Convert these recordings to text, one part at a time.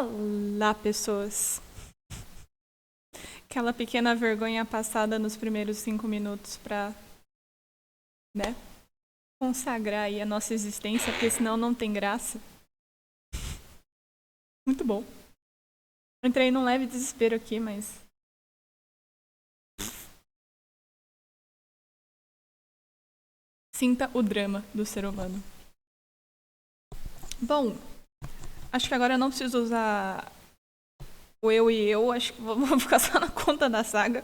Olá, pessoas! Aquela pequena vergonha passada nos primeiros 5 minutos pra, né, consagrar aí a nossa existência, porque senão não tem graça. Muito bom. Entrei num leve desespero aqui, mas... Sinta o drama do ser humano. Bom, acho que agora eu não preciso usar o eu e eu, acho que vou ficar só na conta da saga.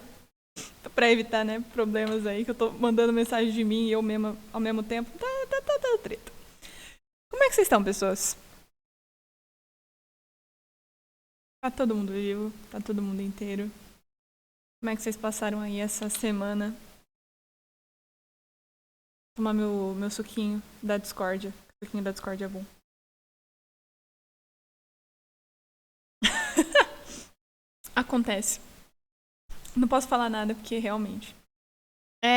Pra evitar, né, problemas aí, que eu tô mandando mensagem de mim e eu mesma ao mesmo tempo. Tá treta. Como é que vocês estão, pessoas? Tá todo mundo vivo? Tá todo mundo inteiro? Como é que vocês passaram aí essa semana? Tomar meu suquinho da discórdia. O suquinho da discórdia é bom. Acontece. Não posso falar nada porque realmente.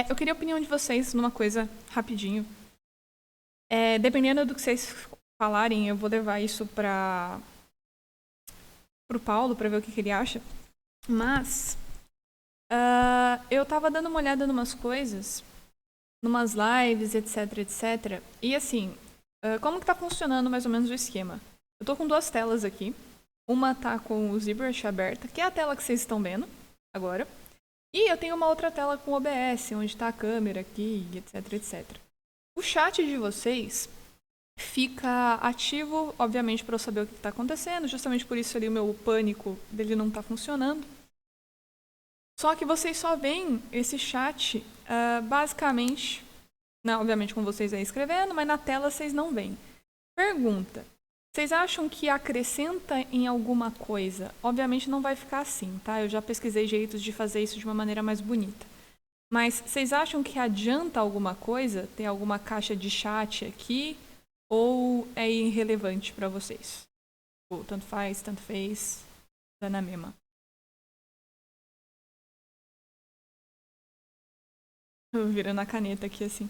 Eu queria a opinião de vocês numa coisa rapidinho. Dependendo do que vocês falarem, eu vou levar isso pro Paulo pra ver o que ele acha. Mas eu tava dando uma olhada numas coisas, numas lives, etc. E assim, como que tá funcionando mais ou menos o esquema? Eu tô com 2 telas aqui. Uma tá com o ZBrush aberta, que é a tela que vocês estão vendo agora. E eu tenho uma outra tela com OBS, onde tá a câmera aqui, etc. O chat de vocês fica ativo, obviamente, para eu saber o que está acontecendo. Justamente por isso ali o meu pânico dele não tá funcionando. Só que vocês só veem esse chat basicamente, obviamente com vocês aí escrevendo, mas na tela vocês não veem. Pergunta. Vocês acham que acrescenta em alguma coisa? Obviamente não vai ficar assim, tá? Eu já pesquisei jeitos de fazer isso de uma maneira mais bonita. Mas vocês acham que adianta alguma coisa? Tem alguma caixa de chat aqui? Ou é irrelevante para vocês? Ou tanto faz, tanto fez, dá na mesma. Eu virando a caneta aqui assim.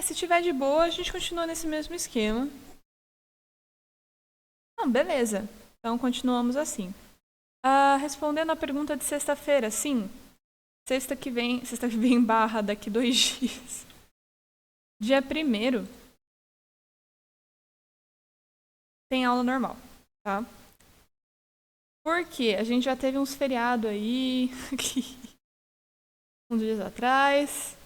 Se tiver de boa, a gente continua nesse mesmo esquema. Não, beleza. Então continuamos assim. Respondendo a pergunta de sexta-feira, sim. Sexta que vem barra daqui 2 dias. Dia 1º tem aula normal, tá? Porque a gente já teve uns feriados aí, uns dias atrás.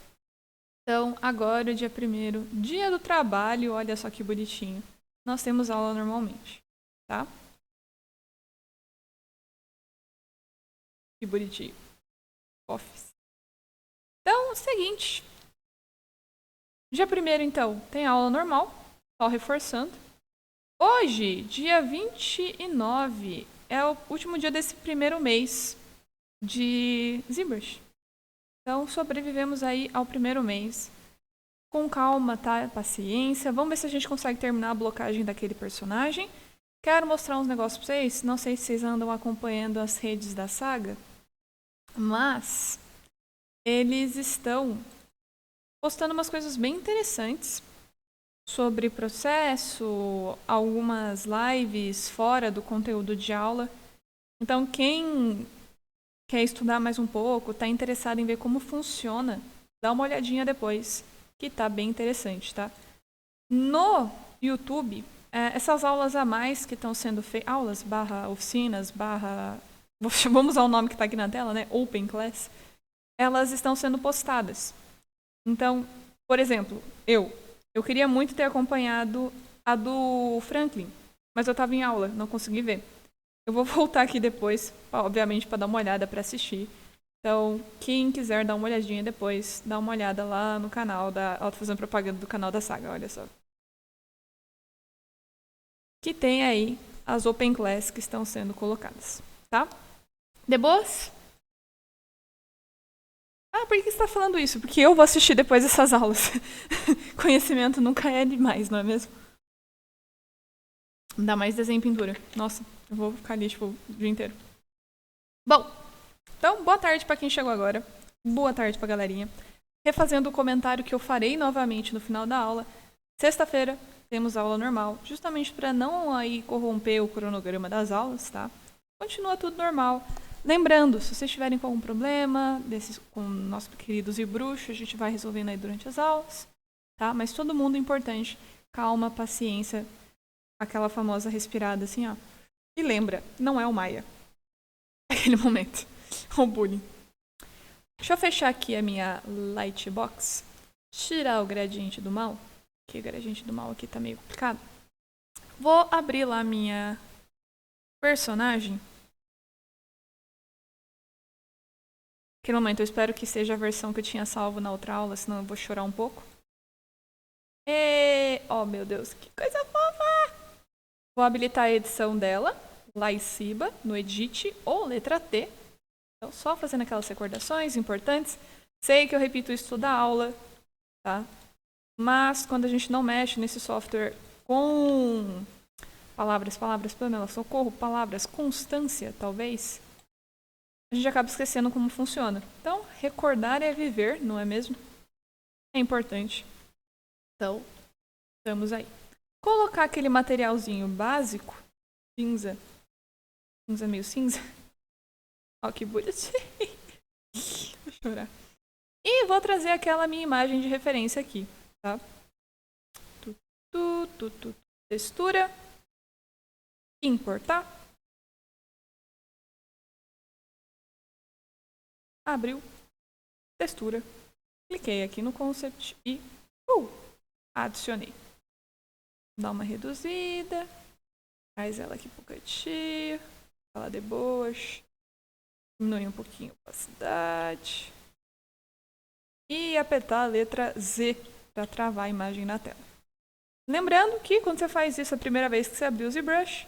Então, agora, dia 1º, dia do trabalho, olha só que bonitinho. Nós temos aula normalmente, tá? Que bonitinho. Office. Então, é o seguinte. Dia 1º, então, tem aula normal, só reforçando. Hoje, dia 29, é o último dia desse primeiro mês de ZBrush. Então, sobrevivemos aí ao primeiro mês. Com calma, tá? Paciência. Vamos ver se a gente consegue terminar a blocagem daquele personagem. Quero mostrar uns negócios pra vocês. Não sei se vocês andam acompanhando as redes da saga, mas eles estão postando umas coisas bem interessantes sobre processo, algumas lives fora do conteúdo de aula. Então, quem quer estudar mais um pouco, está interessado em ver como funciona, dá uma olhadinha depois, que tá bem interessante, tá? No YouTube, essas aulas a mais que estão sendo feitas, aulas / oficinas / vamos usar o nome que está aqui na tela, né? Open Class, elas estão sendo postadas. Então, por exemplo, eu queria muito ter acompanhado a do Franklin, mas eu estava em aula, não consegui ver. Eu vou voltar aqui depois, obviamente, para dar uma olhada, para assistir. Então, quem quiser dar uma olhadinha depois, dá uma olhada lá no canal da... Ela tá fazendo propaganda do canal da saga, olha só. Que tem aí as Open Class que estão sendo colocadas, tá? De boas? Por que você tá falando isso? Porque eu vou assistir depois dessas aulas. Conhecimento nunca é demais, não é mesmo? Dá mais desenho e pintura. Nossa, eu vou ficar ali, tipo, o dia inteiro. Bom, então, boa tarde para quem chegou agora. Boa tarde pra galerinha. Refazendo o comentário que eu farei novamente no final da aula. Sexta-feira temos aula normal, justamente para não aí corromper o cronograma das aulas, tá? Continua tudo normal. Lembrando, se vocês tiverem com algum problema com nossos queridos e bruxos, a gente vai resolvendo aí durante as aulas, tá? Mas todo mundo importante, calma, paciência, aquela famosa respirada assim, ó. E lembra, não é o Maia. Aquele momento. O bullying. Deixa eu fechar aqui a minha lightbox. Tirar o gradiente do mal. Que o gradiente do mal aqui tá meio complicado. Vou abrir lá a minha personagem. Naquele momento, eu espero que seja a versão que eu tinha salvo na outra aula, senão eu vou chorar um pouco. Oh, meu Deus, que coisa fofa! Vou habilitar a edição dela, lá em cima, no Edit ou letra T. Então, só fazendo aquelas recordações importantes. Sei que eu repito isso toda aula, tá? Mas, quando a gente não mexe nesse software com palavras, Pamela, socorro, palavras, constância, talvez, a gente acaba esquecendo como funciona. Então, recordar é viver, não é mesmo? É importante. Então, estamos aí. Colocar aquele materialzinho básico, cinza meio cinza. Ó, que bonitinho. Vou chorar. E vou trazer aquela minha imagem de referência aqui, tá? Textura. Importar. Abriu. Textura. Cliquei aqui no concept e adicionei. Dá uma reduzida. Traz ela aqui pro cantinho. Fala de boas. Diminui um pouquinho a opacidade. E apertar a letra Z para travar a imagem na tela. Lembrando que quando você faz isso a primeira vez que você abrir o ZBrush,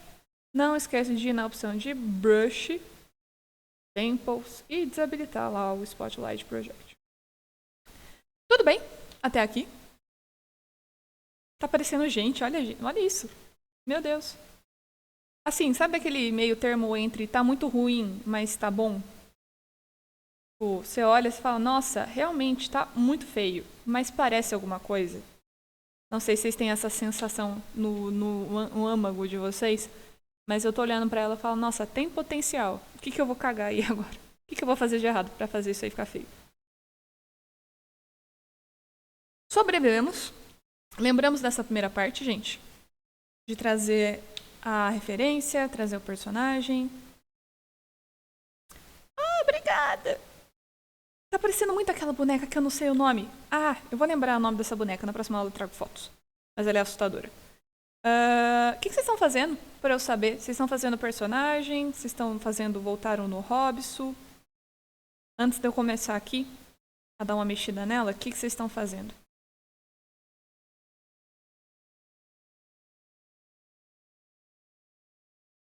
não esquece de ir na opção de Brush, Samples e desabilitar lá o Spotlight Project. Tudo bem? Até aqui. Tá aparecendo gente, olha isso. Meu Deus. Assim, sabe aquele meio termo entre tá muito ruim, mas tá bom? Tipo, você olha e fala, nossa, realmente tá muito feio, mas parece alguma coisa. Não sei se vocês têm essa sensação no âmago de vocês, mas eu tô olhando pra ela e falo, nossa, tem potencial. O que eu vou cagar aí agora? O que eu vou fazer de errado pra fazer isso aí ficar feio? Sobrevivemos. Lembramos dessa primeira parte, gente? De trazer a referência, trazer o personagem. Ah, obrigada! Tá parecendo muito aquela boneca que eu não sei o nome. Ah, eu vou lembrar o nome dessa boneca. Na próxima aula eu trago fotos. Mas ela é assustadora. O que vocês estão fazendo? Pra eu saber. Vocês estão fazendo personagem? Vocês estão fazendo... Voltaram no Robson? Antes de eu começar aqui, a dar uma mexida nela, o que vocês estão fazendo?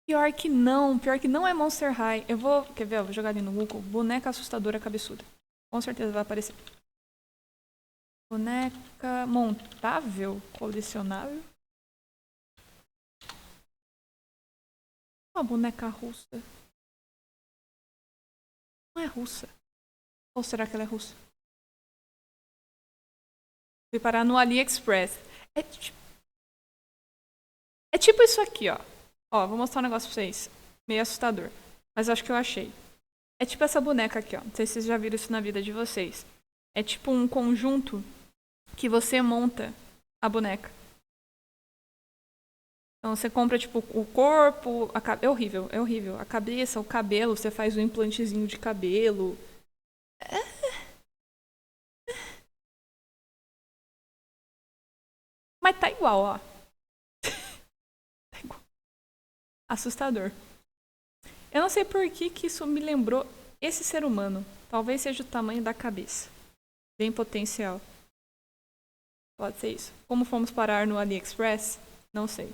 Pior que não é Monster High. Quer ver? Eu vou jogar ali no Google. Boneca assustadora cabeçuda. Com certeza vai aparecer. Boneca montável, colecionável. Uma boneca russa. Não é russa. Ou será que ela é russa? Fui parar no AliExpress. É tipo isso aqui, ó. Ó, vou mostrar um negócio pra vocês. Meio assustador. Mas acho que eu achei. É tipo essa boneca aqui, ó. Não sei se vocês já viram isso na vida de vocês. É tipo um conjunto que você monta a boneca. Então você compra, tipo, o corpo... É horrível, é horrível. A cabeça, o cabelo, você faz um implantezinho de cabelo. Mas tá igual, ó. Tá igual. Assustador. Eu não sei por que isso me lembrou esse ser humano. Talvez seja o tamanho da cabeça. Bem potencial. Pode ser isso. Como fomos parar no AliExpress? Não sei.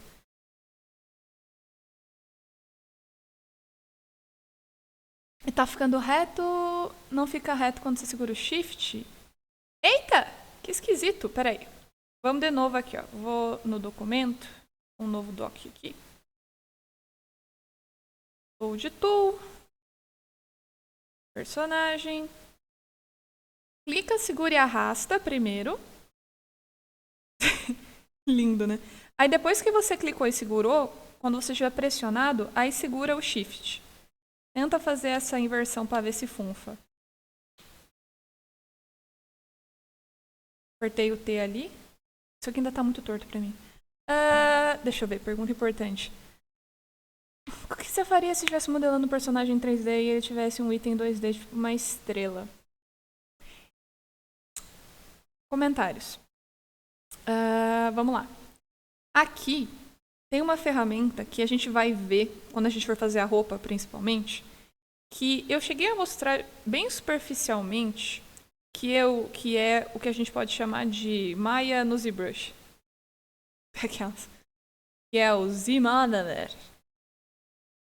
E tá ficando reto... Não fica reto quando você segura o Shift? Eita! Que esquisito. Peraí. Vamos de novo aqui, ó. Vou no documento. Um novo doc aqui. Load Tool. Personagem. Clica, segura e arrasta primeiro. Lindo, né? Aí depois que você clicou e segurou, quando você estiver pressionado, aí segura o Shift. Tenta fazer essa inversão para ver se funfa. Apertei o T ali. Isso aqui ainda está muito torto para mim. Deixa eu ver, pergunta importante. O que você faria se estivesse modelando um personagem em 3D e ele tivesse um item 2D, tipo uma estrela? Comentários. Vamos lá. Aqui tem uma ferramenta que a gente vai ver quando a gente for fazer a roupa, principalmente, que eu cheguei a mostrar bem superficialmente, que é o que a gente pode chamar de Maya no ZBrush. Aquelas. Que é o Z-Modeler.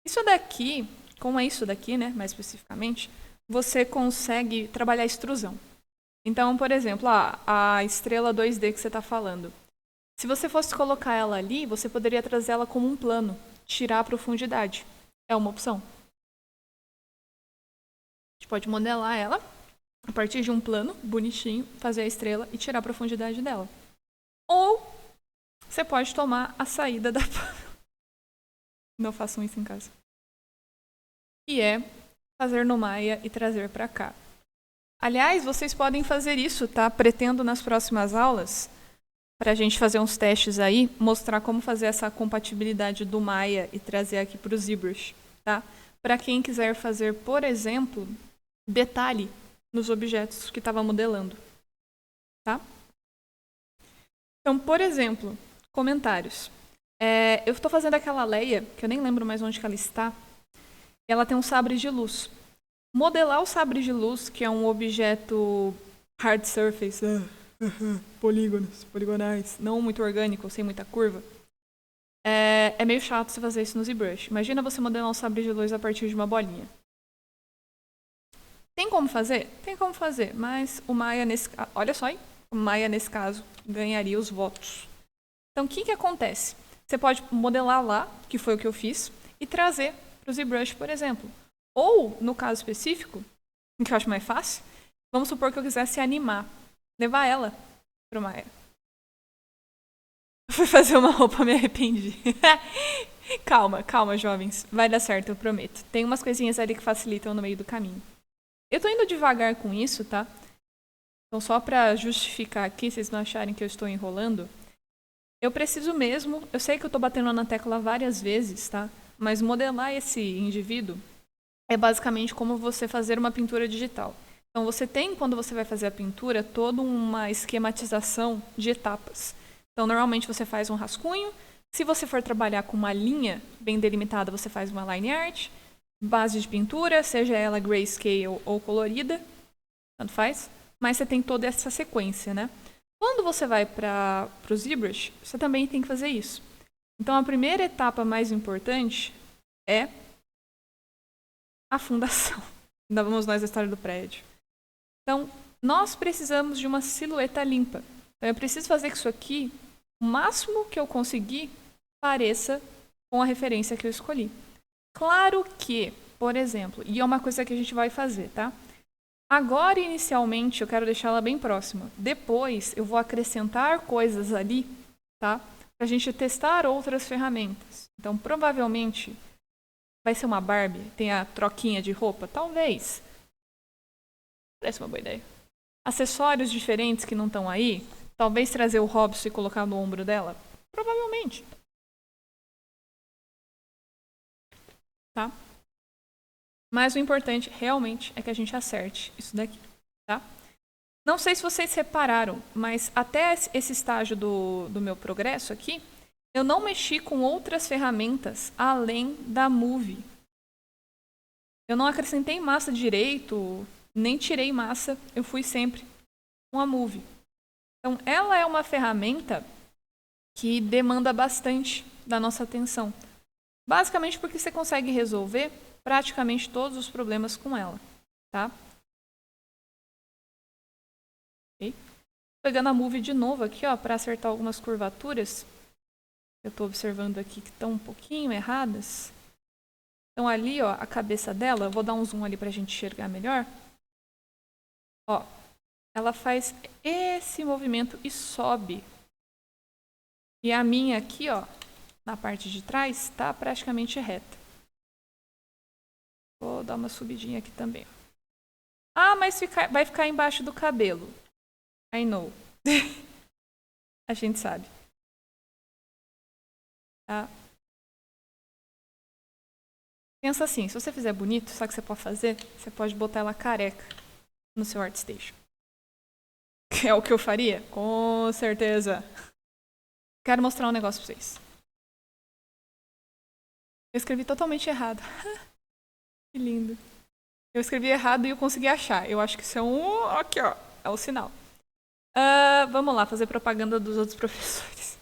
Isso daqui, como é isso daqui, né, mais especificamente, você consegue trabalhar a extrusão. Então, por exemplo, a estrela 2D que você está falando. Se você fosse colocar ela ali, você poderia trazer ela como um plano, tirar a profundidade. É uma opção. A gente pode modelar ela a partir de um plano bonitinho, fazer a estrela e tirar a profundidade dela. Ou você pode tomar a saída da... Não façam isso em casa. E é fazer no Maya e trazer para cá. Aliás, vocês podem fazer isso, tá? Pretendo nas próximas aulas, para a gente fazer uns testes aí, mostrar como fazer essa compatibilidade do Maya e trazer aqui para o ZBrush, tá? Para quem quiser fazer, por exemplo, detalhe nos objetos que estava modelando, tá? Então, por exemplo, comentários. Eu estou fazendo aquela Leia, que eu nem lembro mais onde que ela está, e ela tem um sabre de luz. Modelar o sabre de luz, que é um objeto hard surface, polígonos, poligonais, não muito orgânico, sem muita curva, é meio chato você fazer isso no ZBrush. Imagina você modelar um sabre de luz a partir de uma bolinha. Tem como fazer? Tem como fazer, mas o Maya olha só, hein? O Maya nesse caso ganharia os votos. Então o que acontece? Você pode modelar lá, que foi o que eu fiz, e trazer para o ZBrush, por exemplo. Ou, no caso específico, que eu acho mais fácil, vamos supor que eu quisesse animar, levar ela pro Maya. Fui fazer uma roupa, me arrependi. Calma, jovens. Vai dar certo, eu prometo. Tem umas coisinhas ali que facilitam no meio do caminho. Eu tô indo devagar com isso, tá? Então, só pra justificar aqui, vocês não acharem que eu estou enrolando, eu preciso mesmo, eu sei que eu tô batendo na tecla várias vezes, tá? Mas modelar esse indivíduo é basicamente como você fazer uma pintura digital. Então, você tem, quando você vai fazer a pintura, toda uma esquematização de etapas. Então, normalmente você faz um rascunho. Se você for trabalhar com uma linha bem delimitada, você faz uma line art. Base de pintura, seja ela grayscale ou colorida, tanto faz. Mas você tem toda essa sequência, né? Quando você vai para o ZBrush, você também tem que fazer isso. Então, a primeira etapa mais importante é a fundação. Ainda vamos nós a história do prédio. Então, nós precisamos de uma silhueta limpa. Então, eu preciso fazer que isso aqui, o máximo que eu conseguir, pareça com a referência que eu escolhi. Claro que, por exemplo, e é uma coisa que a gente vai fazer, tá? Agora, inicialmente, eu quero deixar ela bem próxima. Depois, eu vou acrescentar coisas ali, tá? Pra gente testar outras ferramentas. Então, provavelmente, vai ser uma Barbie? Tem a troquinha de roupa? Talvez. Parece uma boa ideia. Acessórios diferentes que não estão aí? Talvez trazer o Robson e colocar no ombro dela? Provavelmente. Tá? Mas o importante, realmente, é que a gente acerte isso daqui, tá? Não sei se vocês repararam, mas até esse estágio do meu progresso aqui, eu não mexi com outras ferramentas além da Movie. Eu não acrescentei massa direito, nem tirei massa, eu fui sempre com a Movie. Então, ela é uma ferramenta que demanda bastante da nossa atenção. Basicamente porque você consegue resolver praticamente todos os problemas com ela, tá? Okay. Pegando a Movie de novo aqui, ó, para acertar algumas curvaturas. Eu estou observando aqui que estão um pouquinho erradas. Então ali, ó, a cabeça dela, eu vou dar um zoom ali para a gente enxergar melhor. Ó, ela faz esse movimento e sobe. E a minha aqui, ó, na parte de trás, está praticamente reta. Vou dar uma subidinha aqui também. Ah, mas vai ficar embaixo do cabelo. I know. A gente sabe. Tá? Pensa assim, se você fizer bonito, sabe o que você pode fazer? Você pode botar ela careca no seu ArtStation. Que é o que eu faria? Com certeza. Quero mostrar um negócio pra vocês. Eu escrevi totalmente errado. Que lindo. Eu escrevi errado e eu consegui achar. Eu acho que isso é um... Aqui, ó. É o sinal. Vamos lá, fazer propaganda dos outros professores.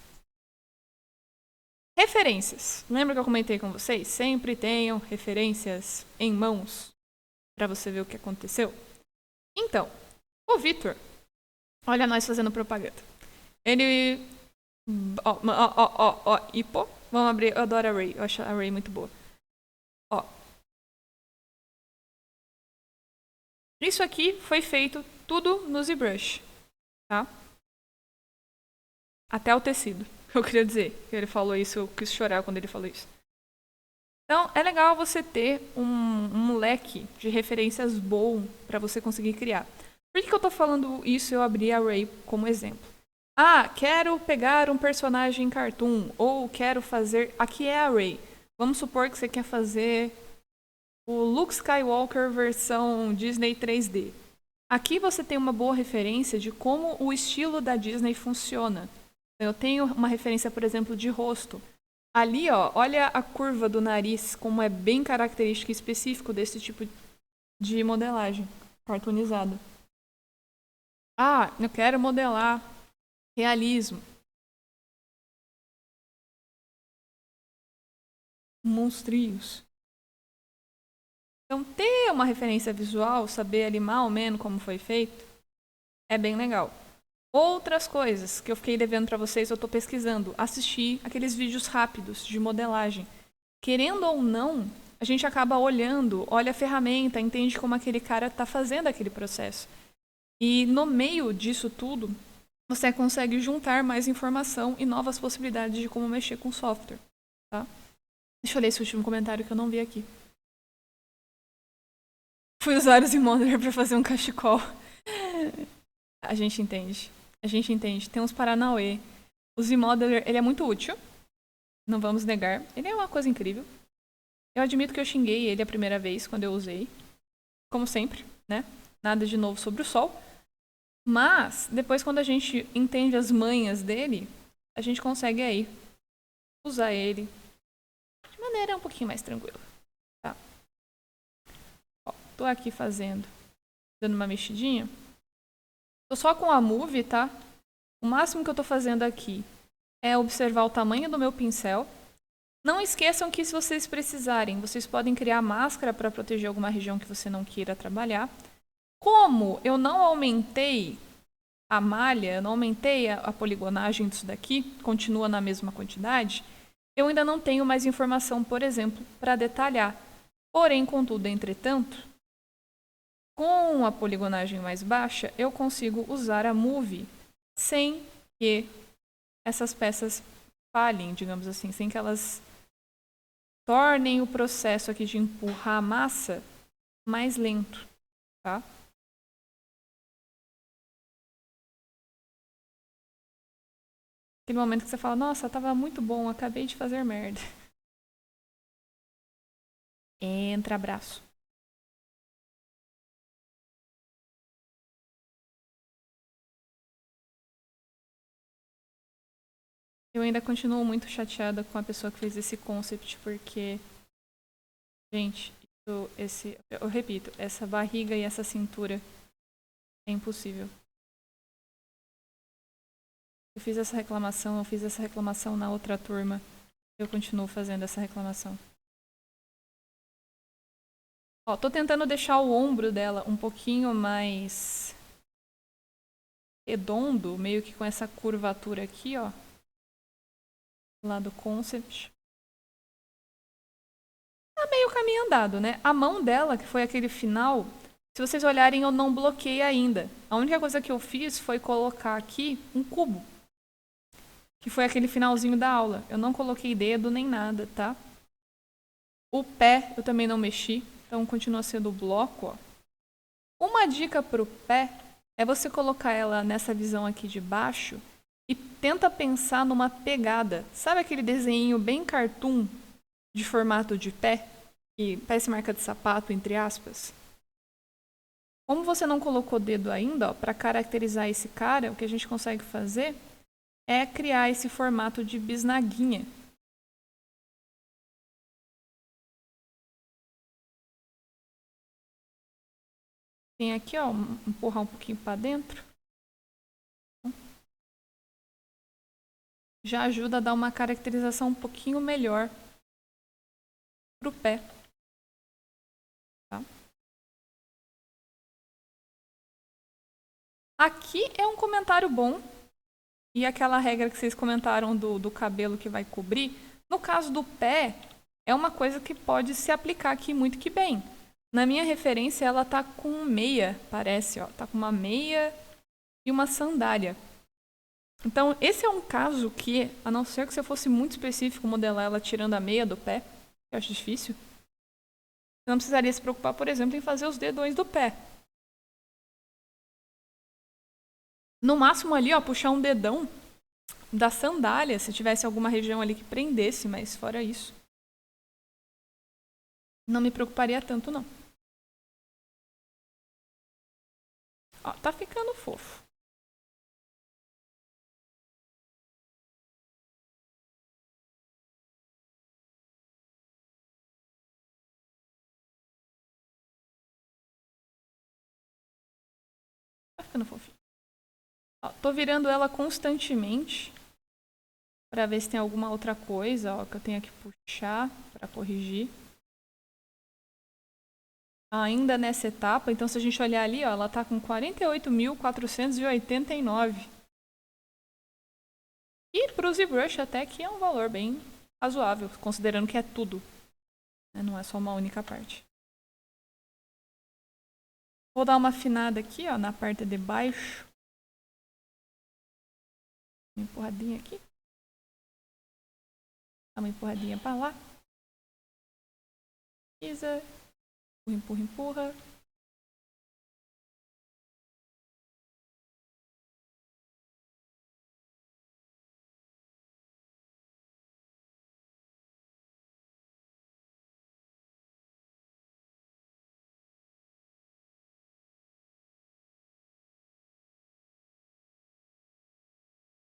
Referências. Lembra que eu comentei com vocês? Sempre tenham referências em mãos para você ver o que aconteceu. Então, o Vitor, olha nós fazendo propaganda. Ele... Ipo. Vamos abrir. Eu adoro a Ray. Eu acho a Ray muito boa. Ó. Isso aqui foi feito tudo no ZBrush. Tá? Até o tecido. Eu queria dizer. Ele falou isso, eu quis chorar quando ele falou isso. Então, é legal você ter um leque de referências bom para você conseguir criar. Por que eu tô falando isso? Eu abri a Ray como exemplo. Ah, quero pegar um personagem cartoon. Ou quero fazer... Aqui é a Ray. Vamos supor que você quer fazer o Luke Skywalker versão Disney 3D. Aqui você tem uma boa referência de como o estilo da Disney funciona. Eu tenho uma referência, por exemplo, de rosto. Ali, ó, olha a curva do nariz, como é bem característico e específico desse tipo de modelagem cartoonizada. Ah, eu quero modelar realismo. Monstrinhos. Então, ter uma referência visual, saber ali mais ou menos como foi feito, é bem legal. Outras coisas que eu fiquei devendo para vocês, eu estou pesquisando. Assistir aqueles vídeos rápidos de modelagem. Querendo ou não, a gente acaba olhando, olha a ferramenta, entende como aquele cara está fazendo aquele processo. E no meio disso tudo, você consegue juntar mais informação e novas possibilidades de como mexer com o software. Tá? Deixa eu ler esse último comentário que eu não vi aqui. Fui usar o Zmodeler para fazer um cachecol. A gente entende. A gente entende. Tem uns paranauê. O Zmodeler, ele é muito útil. Não vamos negar. Ele é uma coisa incrível. Eu admito que eu xinguei ele a primeira vez quando eu usei. Como sempre, né? Nada de novo sobre o sol. Mas, depois quando a gente entende as manhas dele, a gente consegue aí usar ele de maneira um pouquinho mais tranquila. Tá? Ó, tô aqui dando uma mexidinha. Tô só com a Move, tá? O máximo que eu tô fazendo aqui é observar o tamanho do meu pincel. Não esqueçam que se vocês precisarem, vocês podem criar máscara para proteger alguma região que você não queira trabalhar. Como eu não aumentei a malha, eu não aumentei a poligonagem disso daqui, continua na mesma quantidade, eu ainda não tenho mais informação, por exemplo, para detalhar. Porém, contudo, entretanto, com a poligonagem mais baixa, eu consigo usar a Move sem que essas peças falhem, digamos assim, sem que elas tornem o processo aqui de empurrar a massa mais lento, tá? Aquele momento que você fala, nossa, tava muito bom, acabei de fazer merda. Entra, abraço. Eu ainda continuo muito chateada com a pessoa que fez esse concept, porque, gente, eu repito, essa barriga e essa cintura é impossível. Eu fiz essa reclamação na outra turma. Eu continuo fazendo essa reclamação. Ó, tô tentando deixar o ombro dela um pouquinho mais redondo, meio que com essa curvatura aqui, ó. Lá do concept. Tá meio caminho andado, né? A mão dela, que foi aquele final, se vocês olharem, eu não bloqueei ainda. A única coisa que eu fiz foi colocar aqui um cubo. que foi aquele finalzinho da aula. Eu não coloquei dedo nem nada, tá? O pé eu também não mexi, então continua sendo o bloco, ó. Uma dica pro pé é você colocar ela nessa visão aqui de baixo e tenta pensar numa pegada. Sabe aquele desenho bem cartoon de formato de pé? Que parece marca de sapato, entre aspas? Como você não colocou dedo ainda, para caracterizar esse cara, o que a gente consegue fazer é criar esse formato de bisnaguinha. Tem aqui, ó, empurrar um pouquinho para dentro. Já ajuda a dar uma caracterização um pouquinho melhor para o pé. Tá? Aqui é um comentário bom. E aquela regra que vocês comentaram do cabelo que vai cobrir, no caso do pé, é uma coisa que pode se aplicar aqui muito que bem. Na minha referência, ela tá com meia, parece, ó. Tá com uma meia e uma sandália. Então, esse é um caso que, a não ser que você fosse muito específico modelar ela tirando a meia do pé, que eu acho difícil, você não precisaria se preocupar, por exemplo, em fazer os dedões do pé. No máximo ali, ó, puxar um dedão da sandália, se tivesse alguma região ali que prendesse, mas fora isso, não me preocuparia tanto, não. Ó, tá ficando fofo. Tá ficando fofinho. Ó, tô virando ela constantemente para ver se tem alguma outra coisa, ó, que eu tenha que puxar para corrigir. Ainda nessa etapa, então se a gente olhar ali, ó, ela tá com 48.489. E pro ZBrush até que é um valor bem razoável, considerando que é tudo, né? Não é só uma única parte. Vou dar uma afinada aqui, ó, na parte de baixo. Uma empurradinha aqui. Dá uma empurradinha para lá. Pisa. Empurra, empurra, empurra.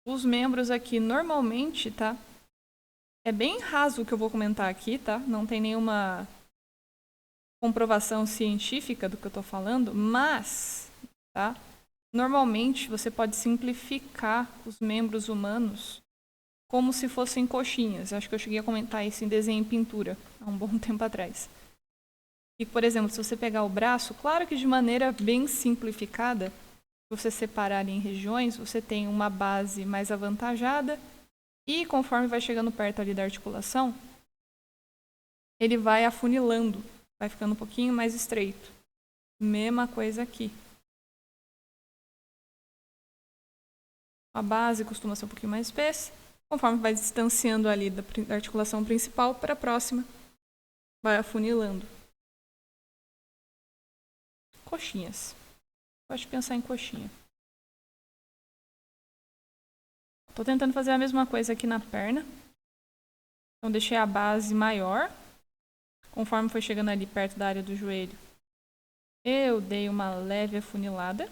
Os membros aqui normalmente, tá? É bem raso o que eu vou comentar aqui, tá? Não tem nenhuma comprovação científica do que eu tô falando, mas, tá? Normalmente você pode simplificar os membros humanos como se fossem coxinhas. Acho que eu cheguei a comentar isso em desenho e pintura há um bom tempo atrás. E, por exemplo, se você pegar o braço, claro que de maneira bem simplificada, se você separar ali em regiões, você tem uma base mais avantajada e conforme vai chegando perto ali da articulação, ele vai afunilando, vai ficando um pouquinho mais estreito. Mesma coisa aqui. A base costuma ser um pouquinho mais espessa. Conforme vai distanciando ali da articulação principal para a próxima, vai afunilando. Coxinhas. Gosto de pensar em coxinha. Estou tentando fazer a mesma coisa aqui na perna. Então deixei a base maior. Conforme foi chegando ali perto da área do joelho, eu dei uma leve afunilada.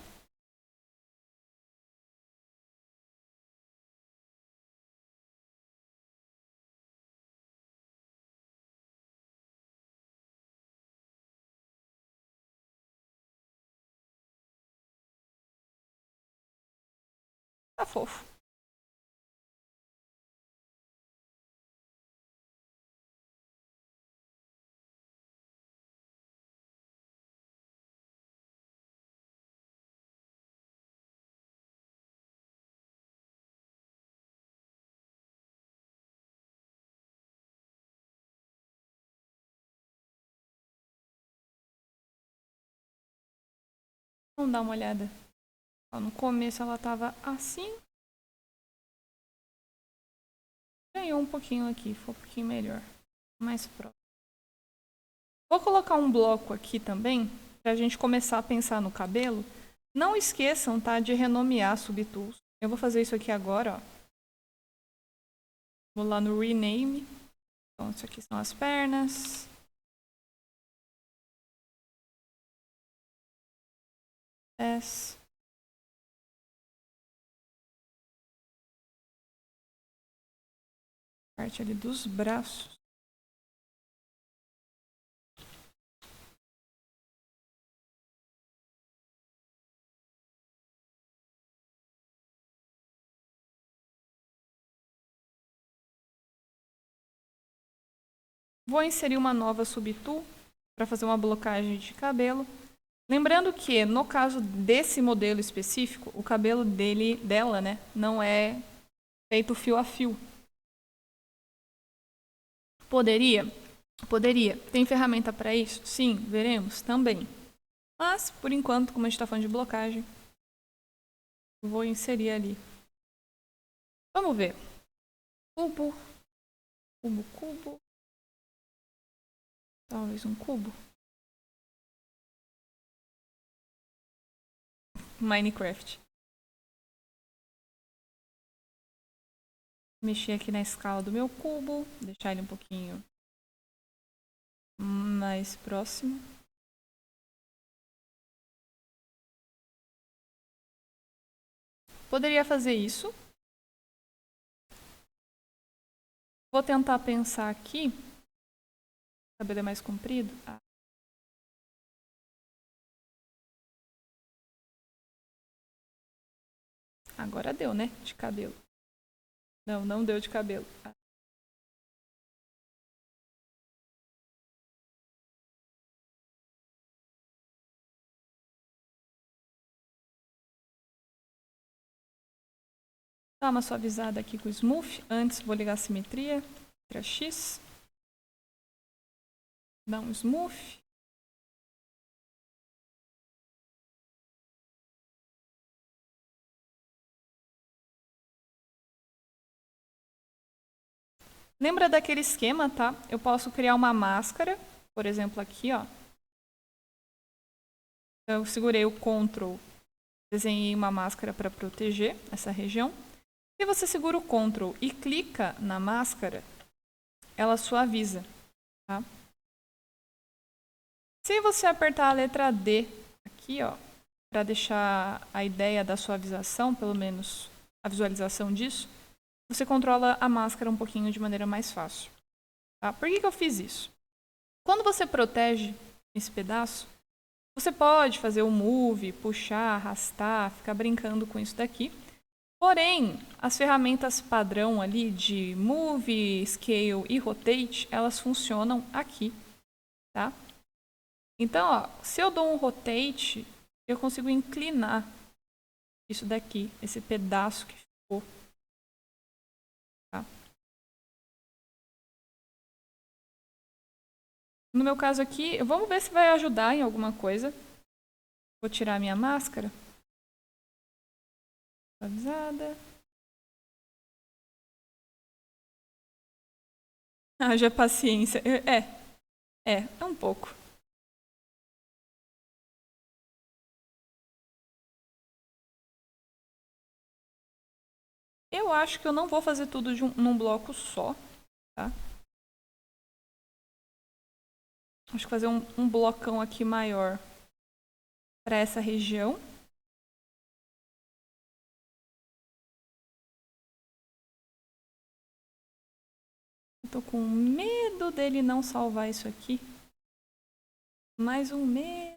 Tá fofo. Vamos dar uma olhada. No começo ela estava assim. Ganhou um pouquinho aqui, ficou um pouquinho melhor. Mais próximo. Vou colocar um bloco aqui também, para a gente começar a pensar no cabelo. Não esqueçam, tá, de renomear subtools. Eu vou fazer isso aqui agora, ó. Vou lá no Rename. Então, isso aqui são as pernas. Pés. Parte ali dos braços. Vou inserir uma nova subtool para fazer uma blocagem de cabelo. Lembrando que, no caso desse modelo específico, o cabelo dela, né, não é feito fio a fio. Poderia? Poderia. Tem ferramenta para isso? Sim, veremos também. Mas, por enquanto, como a gente está falando de blocagem, vou inserir ali. Vamos ver. Cubo. Cubo, cubo. Talvez um cubo. Minecraft. Mexer aqui na escala do meu cubo. Deixar ele um pouquinho mais próximo. Poderia fazer isso. Vou tentar pensar aqui. O cabelo é mais comprido. Agora deu, né? De cabelo. Não, não deu de cabelo. Dá uma suavizada aqui com o Smooth. Antes vou ligar a simetria. Ctrl X. Dá um Smooth. Lembra daquele esquema, tá? Eu posso criar uma máscara. Por exemplo, aqui, ó. Eu segurei o Ctrl. Desenhei uma máscara para proteger essa região. Se você segura o Ctrl e clica na máscara, ela suaviza, tá? Se você apertar a letra D aqui, ó, para deixar a ideia da suavização, pelo menos a visualização disso, você controla a máscara um pouquinho de maneira mais fácil. Tá? Por que eu fiz isso? Quando você protege esse pedaço, você pode fazer o move, puxar, arrastar, ficar brincando com isso daqui. Porém, as ferramentas padrão ali de Move, Scale e Rotate, elas funcionam aqui, tá? Então, ó, se eu dou um Rotate, eu consigo inclinar isso daqui, esse pedaço que ficou. Tá? No meu caso aqui, vamos ver se vai ajudar em alguma coisa. Vou tirar minha máscara. Suavizada. Haja paciência. É um pouco. Eu acho que eu não vou fazer tudo num bloco só, tá? Acho que fazer um blocão aqui maior para essa região. Eu tô com medo dele não salvar isso aqui. Mais um medo.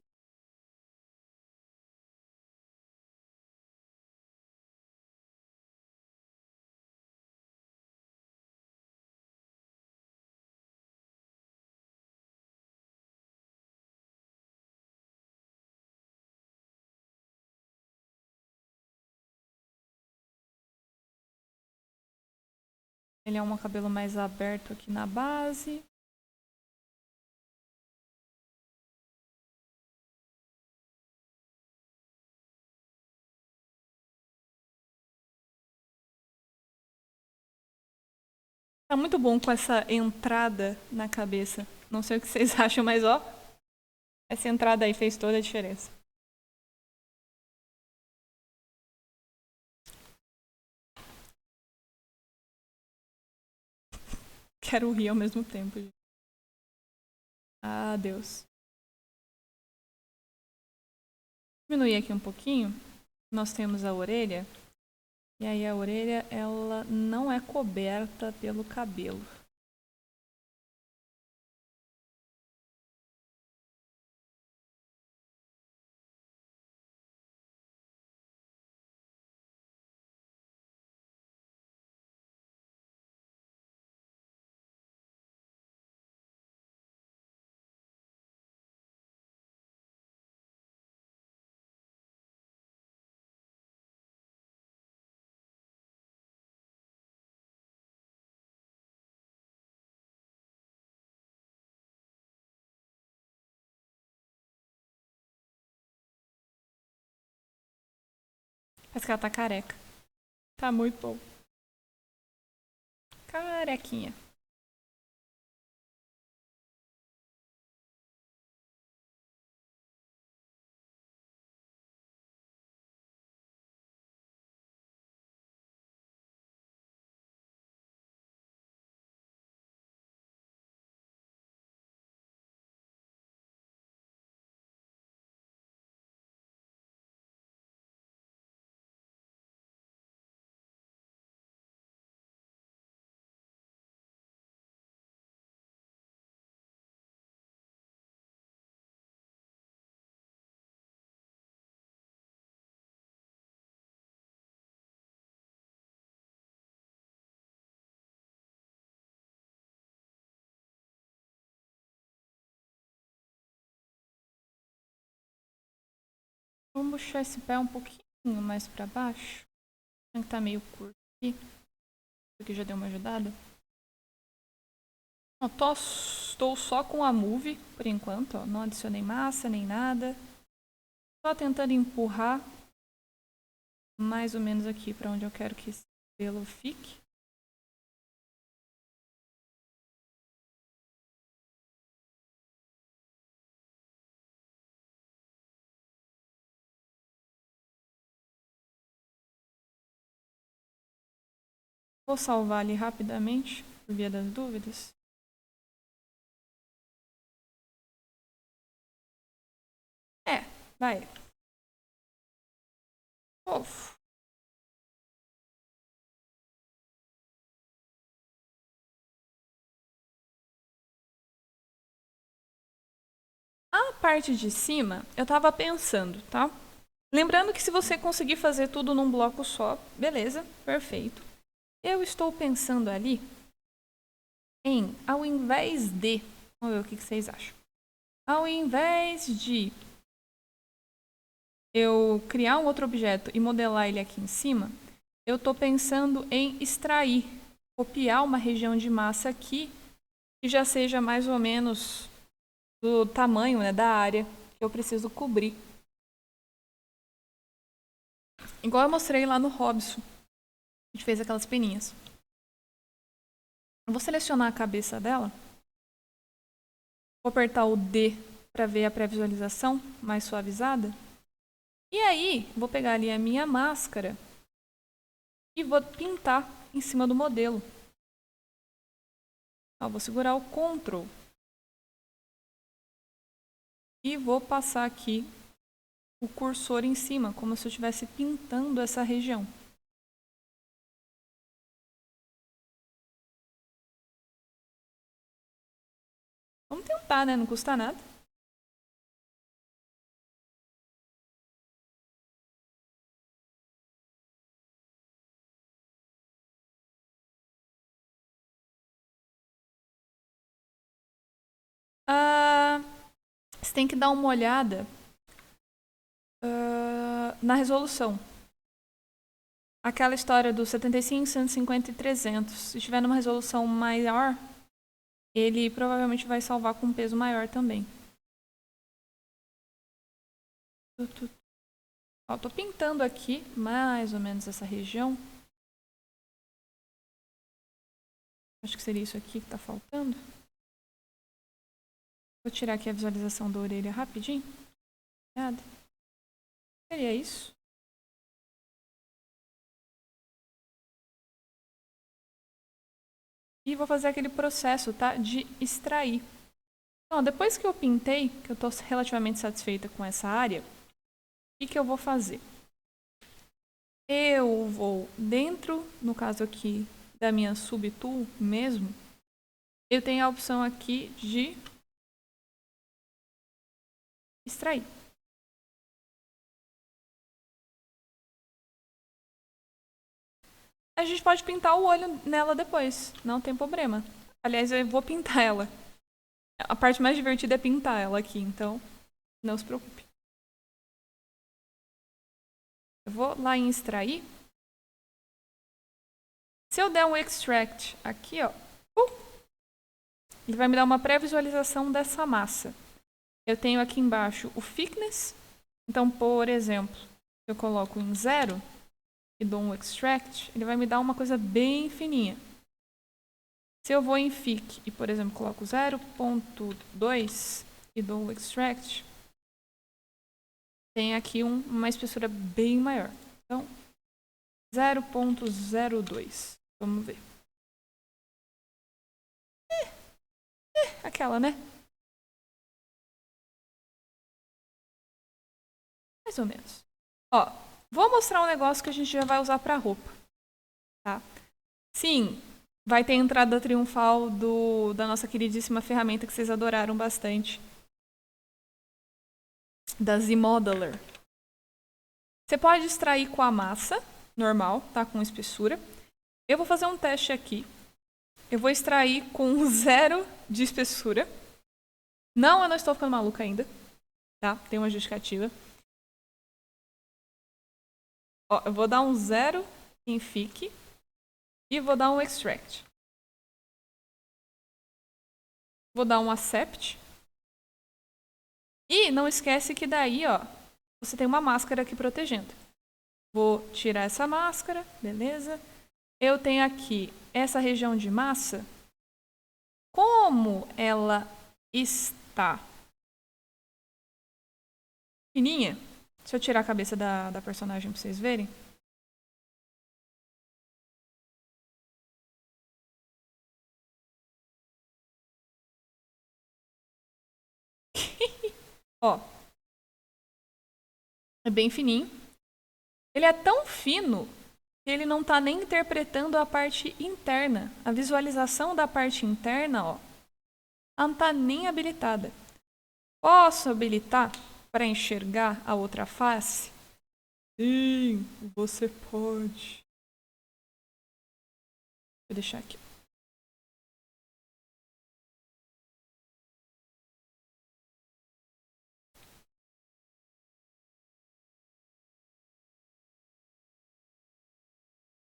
Ele é um cabelo mais aberto aqui na base. Tá muito bom com essa entrada na cabeça. Não sei o que vocês acham, mas ó, essa entrada aí fez toda a diferença. Quero rir ao mesmo tempo. Ah, Deus. Diminuir aqui um pouquinho. Nós temos a orelha. E aí a orelha, ela não é coberta pelo cabelo. Parece que ela tá careca. Tá muito bom. Carequinha. Vamos puxar esse pé um pouquinho mais pra baixo. Que tá meio curto aqui. Isso aqui já deu uma ajudada. Estou só com a Move, por enquanto. Ó. Não adicionei massa nem nada. Só tentando empurrar mais ou menos aqui para onde eu quero que esse pelo fique. Vou salvar ali rapidamente, por via das dúvidas. Vai. Fofo. A parte de cima, eu tava pensando, tá? Lembrando que se você conseguir fazer tudo num bloco só, beleza, perfeito. Eu estou pensando ali em, ao invés de... Vamos ver o que vocês acham. Ao invés de eu criar um outro objeto e modelar ele aqui em cima, eu estou pensando em extrair, copiar uma região de massa aqui que já seja mais ou menos do tamanho, né, da área que eu preciso cobrir. Igual eu mostrei lá no Robson. A gente fez aquelas peninhas. Eu vou selecionar a cabeça dela. Vou apertar o D para ver a pré-visualização mais suavizada. E aí, vou pegar ali a minha máscara e vou pintar em cima do modelo. Ó, vou segurar o Ctrl e vou passar aqui o cursor em cima, como se eu estivesse pintando essa região. Vamos tentar, né? Não custa nada. Você tem que dar uma olhada na resolução. Aquela história do 75, 150 e 300. Se estiver numa resolução maior, ele provavelmente vai salvar com um peso maior também. Estou pintando aqui mais ou menos essa região. Acho que seria isso aqui que está faltando. Vou tirar aqui a visualização da orelha rapidinho. Nada. Seria isso. E vou fazer aquele processo, tá? De extrair. Então, depois que eu pintei, que eu estou relativamente satisfeita com essa área, o que eu vou fazer? Eu vou dentro, no caso aqui, da minha subtool mesmo, eu tenho a opção aqui de extrair. A gente pode pintar o olho nela depois, não tem problema. Aliás, eu vou pintar ela. A parte mais divertida é pintar ela aqui, então não se preocupe. Eu vou lá em extrair. Se eu der um extract aqui, ó, ele vai me dar uma pré-visualização dessa massa. Eu tenho aqui embaixo o thickness. Então, por exemplo, se eu coloco em 0 e dou um extract, ele vai me dar uma coisa bem fininha. Se eu vou em thick e, por exemplo, coloco 0.2 e dou um extract, tem aqui uma espessura bem maior. Então, 0.02. Vamos ver. Aquela, né? Mais ou menos. Ó, vou mostrar um negócio que a gente já vai usar para roupa. Tá? Sim, vai ter a entrada triunfal da nossa queridíssima ferramenta que vocês adoraram bastante. Da Z-Modeler. Você pode extrair com a massa normal, tá? Com espessura. Eu vou fazer um teste aqui. Eu vou extrair com 0 de espessura. Não, eu não estou ficando maluca ainda. Tá? Tem uma justificativa. Ó, eu vou dar um 0 em thick e vou dar um extract. Vou dar um accept. E não esquece que daí, ó, você tem uma máscara aqui protegendo. Vou tirar essa máscara, beleza? Eu tenho aqui essa região de massa. Como ela está fininha, se eu tirar a cabeça da personagem para vocês verem. Ó, é bem fininho. Ele é tão fino que ele não está nem interpretando a parte interna. A visualização da parte interna, ó, ela não está nem habilitada. Posso habilitar para enxergar a outra face? Sim, você pode. Vou deixar aqui.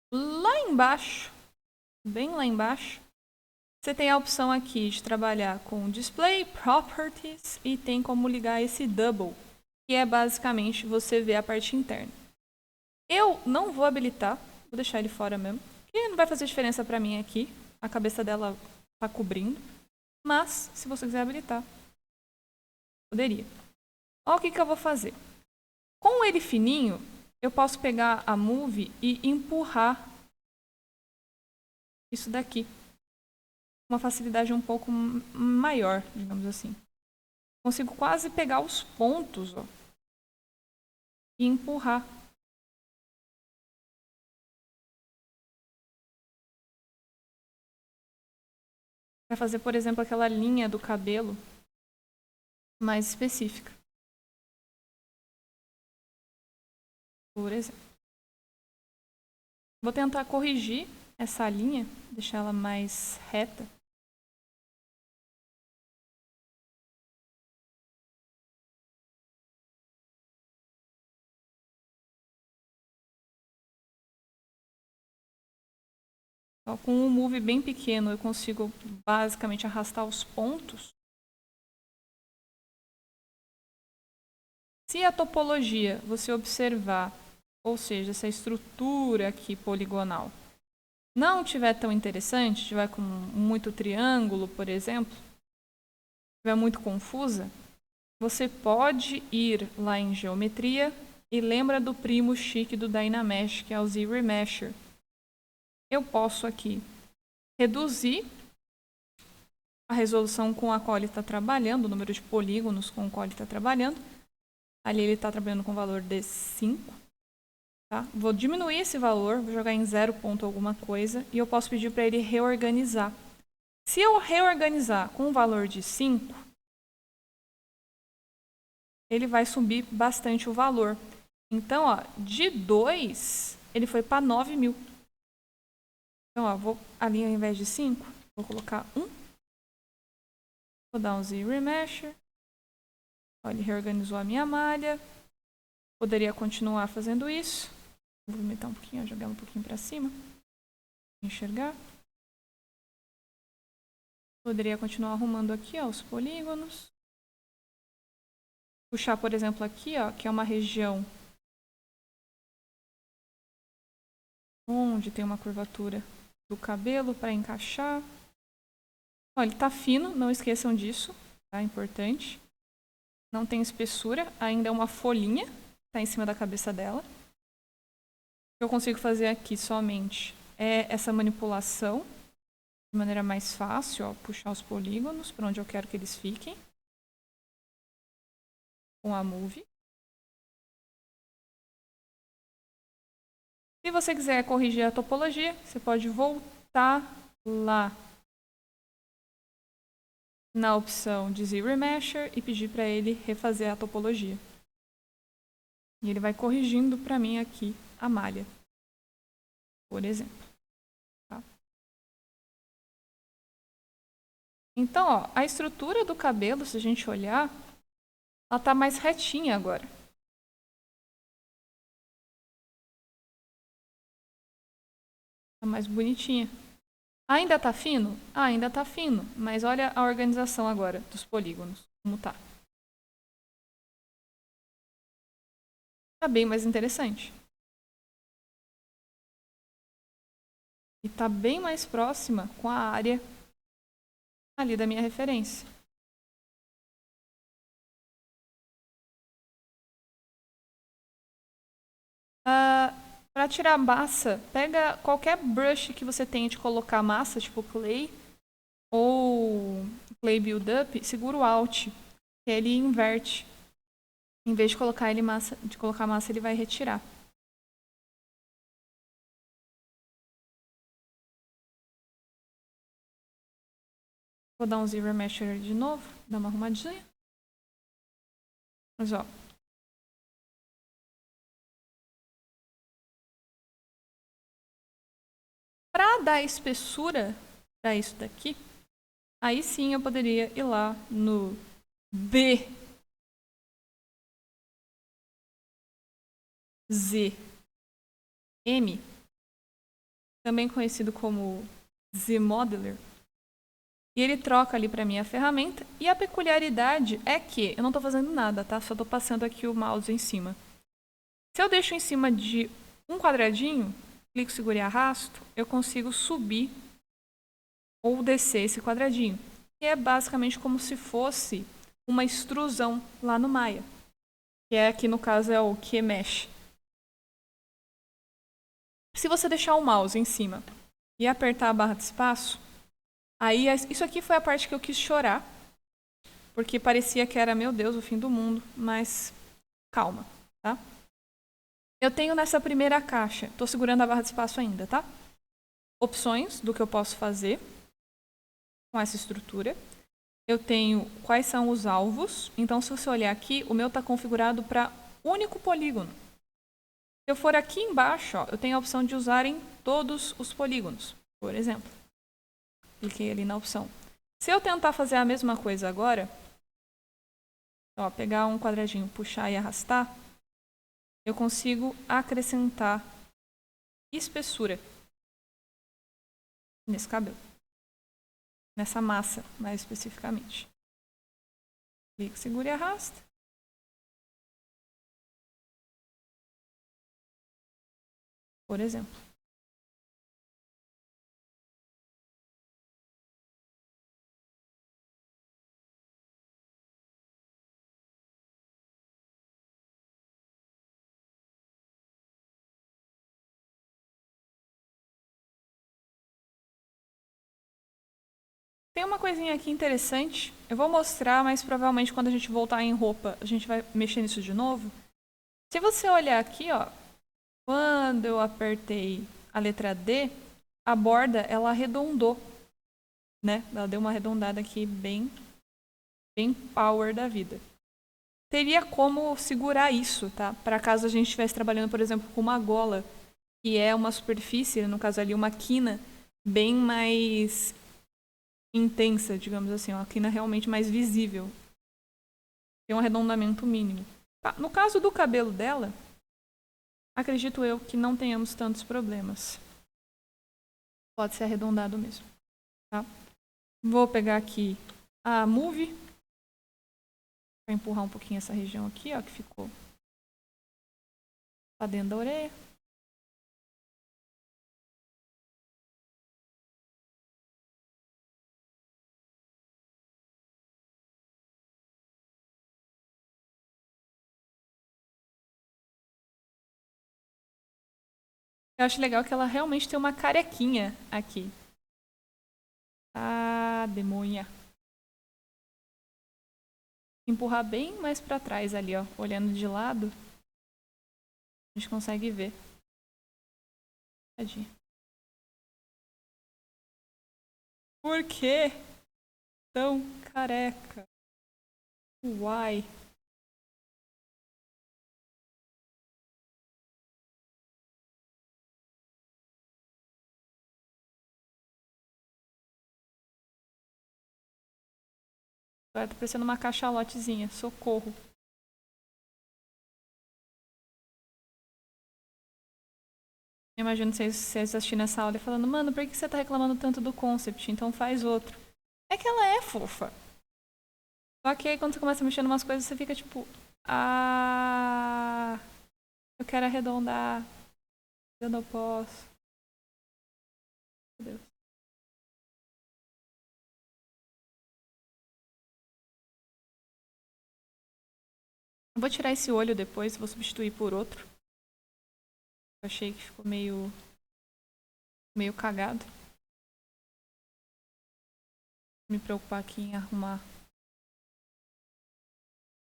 Lá embaixo, bem lá embaixo, você tem a opção aqui de trabalhar com Display Properties e tem como ligar esse Double, que é basicamente você ver a parte interna. Eu não vou habilitar, vou deixar ele fora mesmo, que não vai fazer diferença para mim aqui, a cabeça dela tá cobrindo, mas se você quiser habilitar, poderia. Olha o que eu vou fazer. Com ele fininho, eu posso pegar a Move e empurrar isso daqui. Uma facilidade um pouco maior, digamos assim. Consigo quase pegar os pontos, ó, e empurrar. Para fazer, por exemplo, aquela linha do cabelo mais específica. Por exemplo. Vou tentar corrigir essa linha, deixar ela mais reta. Então, com um move bem pequeno, eu consigo basicamente arrastar os pontos. Se a topologia você observar, ou seja, essa estrutura aqui poligonal, não tiver tão interessante, tiver com muito triângulo, por exemplo, estiver muito confusa, você pode ir lá em geometria e lembra do primo chique do Dynamesh, que é o Z-Remesher. Eu posso aqui reduzir a resolução com a qual ele está trabalhando, o número de polígonos com o qual ele está trabalhando. Ali ele está trabalhando com o valor de 5. Tá? Vou diminuir esse valor, vou jogar em 0 ponto alguma coisa e eu posso pedir para ele reorganizar. Se eu reorganizar com o valor de 5, ele vai subir bastante o valor. Então, ó, de 2, ele foi para 9.000. Então, ó, vou ali ao invés de 5, vou colocar 1. Vou dar um Z-Remesher. Ele reorganizou a minha malha. Poderia continuar fazendo isso. Vou movimentar um pouquinho, jogar um pouquinho para cima. Enxergar. Poderia continuar arrumando aqui, ó, os polígonos. Puxar, por exemplo, aqui, ó, que é uma região onde tem uma curvatura do cabelo para encaixar. Ó, ele está fino, não esqueçam disso, tá? Importante. Não tem espessura, ainda é uma folhinha, está em cima da cabeça dela. O que eu consigo fazer aqui somente é essa manipulação de maneira mais fácil, ó, puxar os polígonos para onde eu quero que eles fiquem. Com a Move. Se você quiser corrigir a topologia, você pode voltar lá na opção de Z-Remesher e pedir para ele refazer a topologia. E ele vai corrigindo para mim aqui a malha, por exemplo. Tá? Então, ó, a estrutura do cabelo, se a gente olhar, ela está mais retinha agora. Está mais bonitinha. Ainda está fino? Ainda está fino, mas olha a organização agora dos polígonos, como está. Está bem mais interessante. E está bem mais próxima com a área ali da minha referência. Para tirar massa, pega qualquer brush que você tenha de colocar massa, tipo clay ou clay build up, segura o Alt, que ele inverte. Em vez de colocar massa, ele vai retirar. Vou dar um Z-Remesher de novo, dar uma arrumadinha. Mas ó, para dar espessura para isso daqui, aí sim eu poderia ir lá no BZM, também conhecido como Z-Modeler, e ele troca ali para mim a ferramenta. E a peculiaridade é que eu não estou fazendo nada, tá? Só estou passando aqui o mouse em cima. Se eu deixo em cima de um quadradinho, clico, seguro e arrasto, eu consigo subir ou descer esse quadradinho. Que é basicamente como se fosse uma extrusão lá no Maya. Que é aqui no caso é o QMesh. Se você deixar o mouse em cima e apertar a barra de espaço, aí isso aqui foi a parte que eu quis chorar. Porque parecia que era, meu Deus, o fim do mundo. Mas calma, tá? Eu tenho nessa primeira caixa, estou segurando a barra de espaço ainda, tá? Opções do que eu posso fazer com essa estrutura. Eu tenho quais são os alvos. Então, se você olhar aqui, o meu está configurado para único polígono. Se eu for aqui embaixo, ó, eu tenho a opção de usar em todos os polígonos, por exemplo. Cliquei ali na opção. Se eu tentar fazer a mesma coisa agora, ó, pegar um quadradinho, puxar e arrastar, eu consigo acrescentar espessura nesse cabelo. Nessa massa, mais especificamente. Clique, segura e arrasta. Por exemplo. Tem uma coisinha aqui interessante. Eu vou mostrar, mas provavelmente quando a gente voltar em roupa, a gente vai mexer nisso de novo. Se você olhar aqui, ó, quando eu apertei a letra D, a borda, ela arredondou, né? Ela deu uma arredondada aqui bem power da vida. Teria como segurar isso, tá? Para caso a gente estivesse trabalhando, por exemplo, com uma gola, que é uma superfície, no caso ali uma quina, bem mais intensa, digamos assim, uma quina realmente mais visível. Tem um arredondamento mínimo. Tá? No caso do cabelo dela, acredito eu que não tenhamos tantos problemas. Pode ser arredondado mesmo. Tá? Vou pegar aqui a Move. Vou empurrar um pouquinho essa região aqui, ó, que ficou lá dentro da orelha. Eu acho legal que ela realmente tem uma carequinha aqui. Ah, demônia. Empurrar bem mais pra trás ali, ó. Olhando de lado, a gente consegue ver. Tadinha. Por que tão careca? Uai. Agora tá parecendo uma cachalotezinha. Socorro. Eu imagino vocês assistindo essa aula e falando, mano, por que você tá reclamando tanto do concept? Então faz outro. É que ela é fofa. Só que aí quando você começa a mexer em umas coisas, você fica tipo, ah, eu quero arredondar. Eu não posso. Meu Deus. Eu vou tirar esse olho depois, vou substituir por outro. Eu achei que ficou meio cagado. Me preocupar aqui em arrumar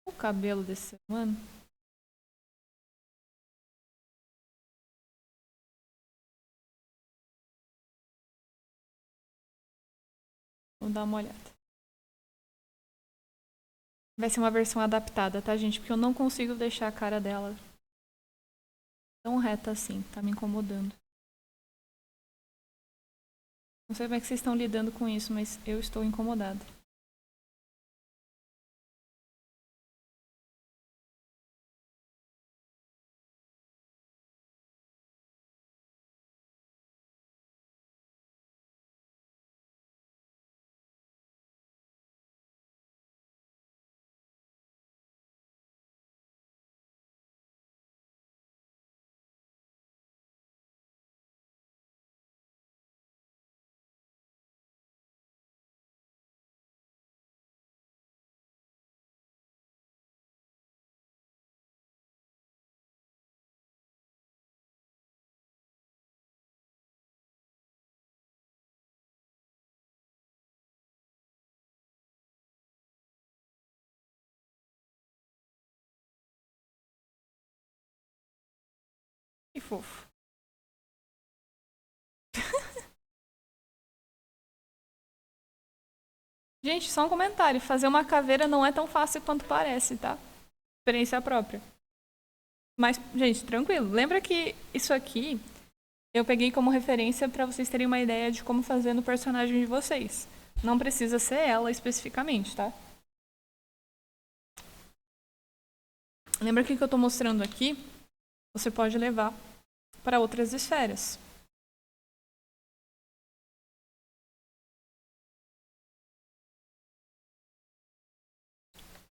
o cabelo desse ser humano. Vamos dar uma olhada. Vai ser uma versão adaptada, tá, gente? Porque eu não consigo deixar a cara dela tão reta assim. Tá me incomodando. Não sei como é que vocês estão lidando com isso, mas eu estou incomodada. Que fofo. Gente, só um comentário. Fazer uma caveira não é tão fácil quanto parece, tá? Experiência própria. Mas, gente, tranquilo. Lembra que isso aqui eu peguei como referência para vocês terem uma ideia de como fazer no personagem de vocês. Não precisa ser ela especificamente, tá? Lembra que o que eu tô mostrando aqui, você pode levar para outras esferas.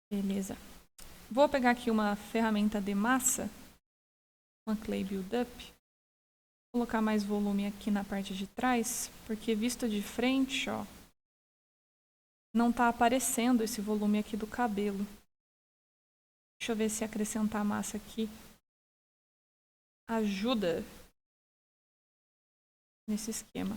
Beleza. Vou pegar aqui uma ferramenta de massa, uma Clay Build Up. Vou colocar mais volume aqui na parte de trás, porque visto de frente, ó, não tá aparecendo esse volume aqui do cabelo. Deixa eu ver se acrescentar massa aqui ajuda nesse esquema.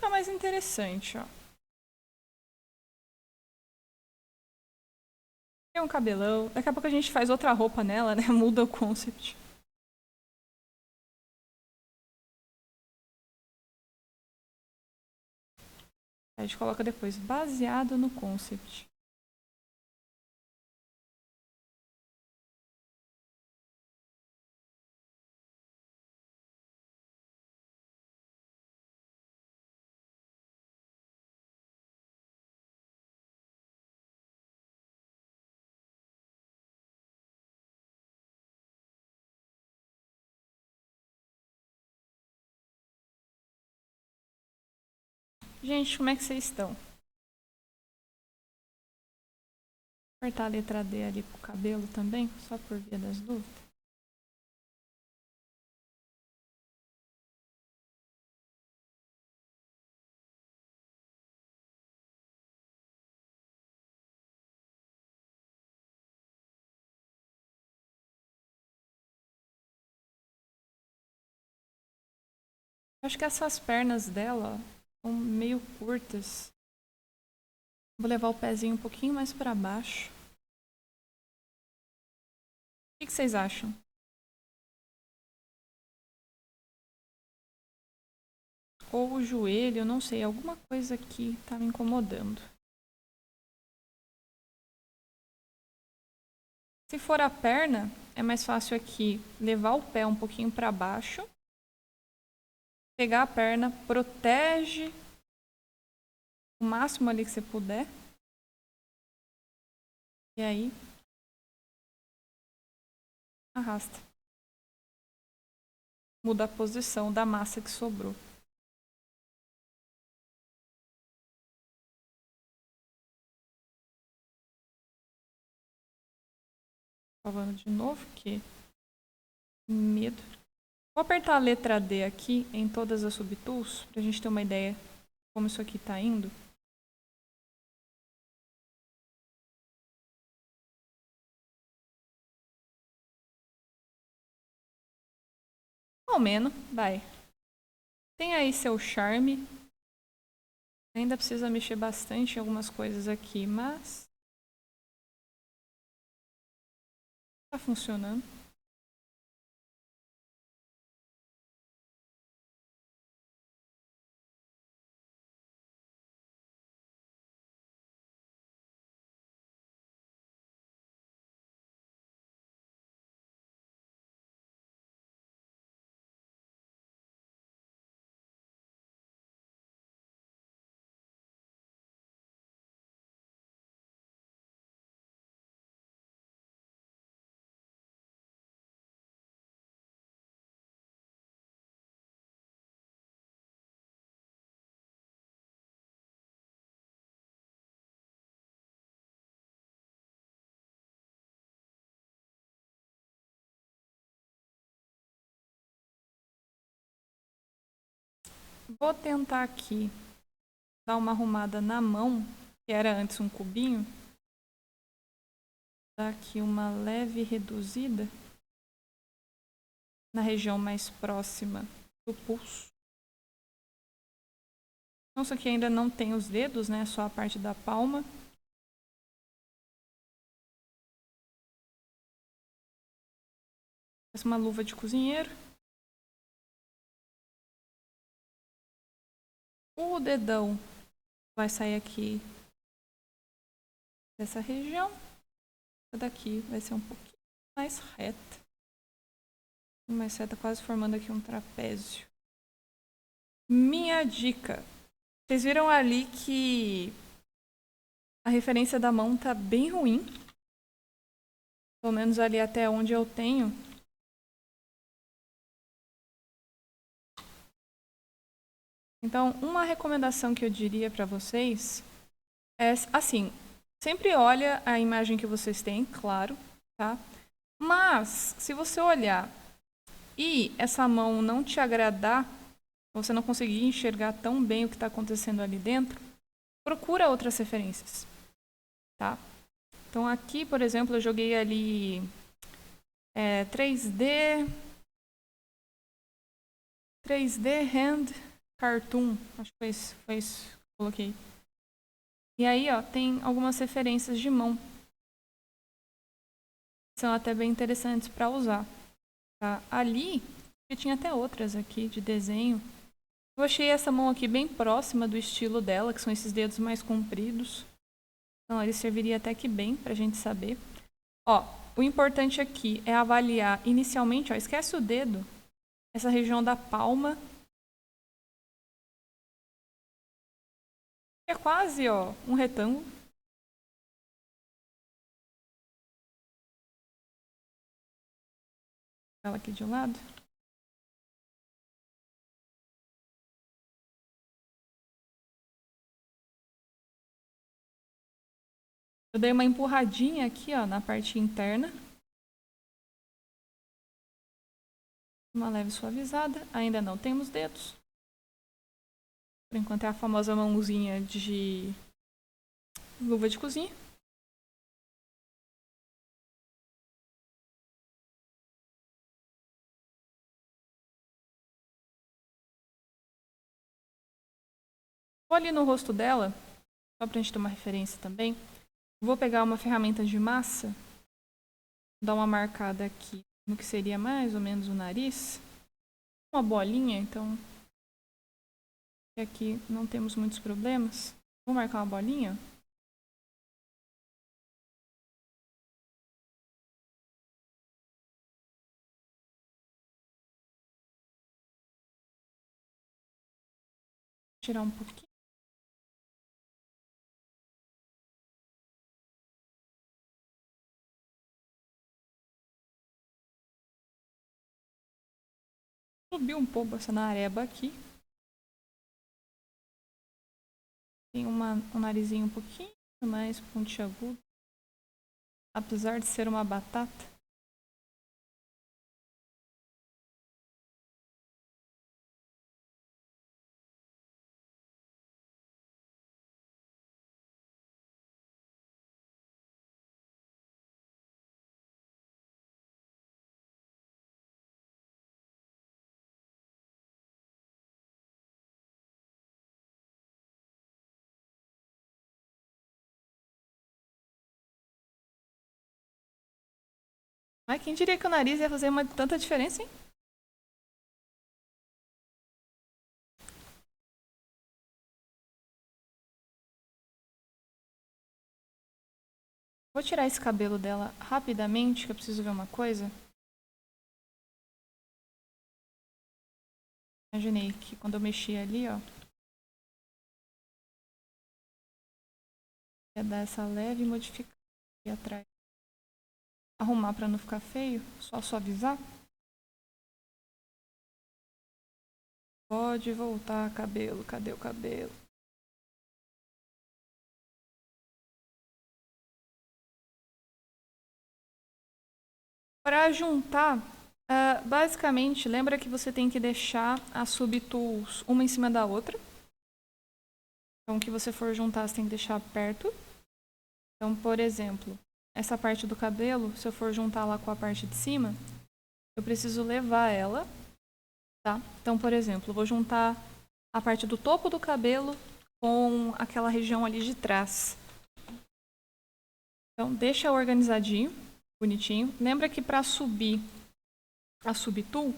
ficar mais interessante, ó. Tem um cabelão. Daqui a pouco a gente faz outra roupa nela, né? Muda o concept. A gente coloca depois, baseado no concept. Gente, como é que vocês estão? Vou apertar a letra D ali pro cabelo também, só por via das dúvidas. Acho que essas pernas dela são meio curtas. Vou levar o pezinho um pouquinho mais para baixo. O que vocês acham? Ou o joelho, eu não sei, alguma coisa aqui tá me incomodando. Se for a perna, é mais fácil aqui levar o pé um pouquinho para baixo. Pegar a perna, protege o máximo ali que você puder. E aí, arrasta. Muda a posição da massa que sobrou. Falando de novo, que medo. Vou apertar a letra D aqui em todas as subtools, para a gente ter uma ideia de como isso aqui está indo. Ao menos, vai. Tem aí seu charme. Ainda precisa mexer bastante em algumas coisas aqui, mas tá funcionando. Vou tentar aqui dar uma arrumada na mão, que era antes um cubinho. Dar aqui uma leve reduzida na região mais próxima do pulso. Nossa, aqui ainda não tem os dedos, né? Só a parte da palma. Faz uma luva de cozinheiro. O dedão vai sair aqui dessa região. Essa daqui vai ser um pouquinho mais reta. Mais reta, quase formando aqui um trapézio. Minha dica. Vocês viram ali que a referência da mão tá bem ruim. Pelo menos ali até onde eu tenho. Então, uma recomendação que eu diria para vocês é assim, sempre olha a imagem que vocês têm, claro, tá? Mas, se você olhar e essa mão não te agradar, você não conseguir enxergar tão bem o que está acontecendo ali dentro, procura outras referências, tá? Então, aqui, por exemplo, eu joguei ali 3D Hand Cartoon, acho que foi isso que eu coloquei. E aí, ó, tem algumas referências de mão. São até bem interessantes para usar. Tá? Ali, eu tinha até outras aqui de desenho. Eu achei essa mão aqui bem próxima do estilo dela, que são esses dedos mais compridos. Então, ele serviria até que bem pra gente saber. Ó, o importante aqui é avaliar inicialmente, ó, esquece o dedo, essa região da palma. É quase, ó, um retângulo. Ela aqui de um lado. Eu dei uma empurradinha aqui, ó, na parte interna. Uma leve suavizada. Ainda não temos dedos. Por enquanto é a famosa mãozinha de luva de cozinha. Vou ali no rosto dela, só pra gente ter uma referência também. Vou pegar uma ferramenta de massa, dar uma marcada aqui no que seria mais ou menos o nariz. Uma bolinha, então aqui não temos muitos problemas. Vou marcar uma bolinha. Tirar um pouquinho. Subir um pouco essa nareba aqui. Tem um narizinho um pouquinho mais pontiagudo. Apesar de ser uma batata. Mas quem diria que o nariz ia fazer tanta diferença, hein? Vou tirar esse cabelo dela rapidamente, que eu preciso ver uma coisa. Imaginei que quando eu mexi ali, ó, ia dar essa leve modificação aqui atrás. Arrumar pra não ficar feio, só suavizar. Pode voltar, cabelo. Cadê o cabelo? Para juntar, basicamente, lembra que você tem que deixar as subtools uma em cima da outra. Então, o que você for juntar, você tem que deixar perto. Então, por exemplo, essa parte do cabelo, se eu for juntar lá com a parte de cima, eu preciso levar ela, tá? Então, por exemplo, eu vou juntar a parte do topo do cabelo com aquela região ali de trás. Então, deixa organizadinho, bonitinho. Lembra que para subir a subtool,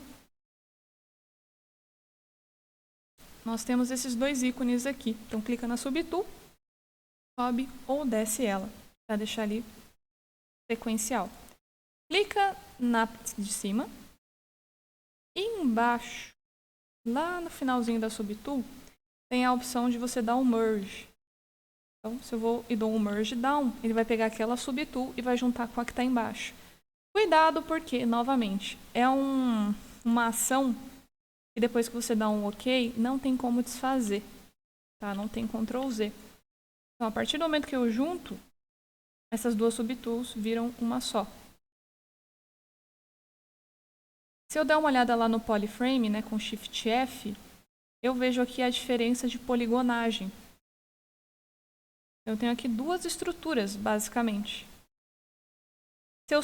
nós temos esses dois ícones aqui. Então, clica na subtool, sobe ou desce ela, para deixar ali sequencial. Clica na de cima e embaixo, lá no finalzinho da subtool, tem a opção de você dar um merge. Então, se eu vou e dou um merge down, ele vai pegar aquela subtool e vai juntar com a que está embaixo. Cuidado porque, novamente, é uma ação que depois que você dá um OK, não tem como desfazer. Tá? Não tem Ctrl Z. Então, a partir do momento que eu junto, essas duas subtools viram uma só. Se eu der uma olhada lá no Polyframe, né, com Shift F, eu vejo aqui a diferença de poligonagem. Eu tenho aqui duas estruturas, basicamente. Se eu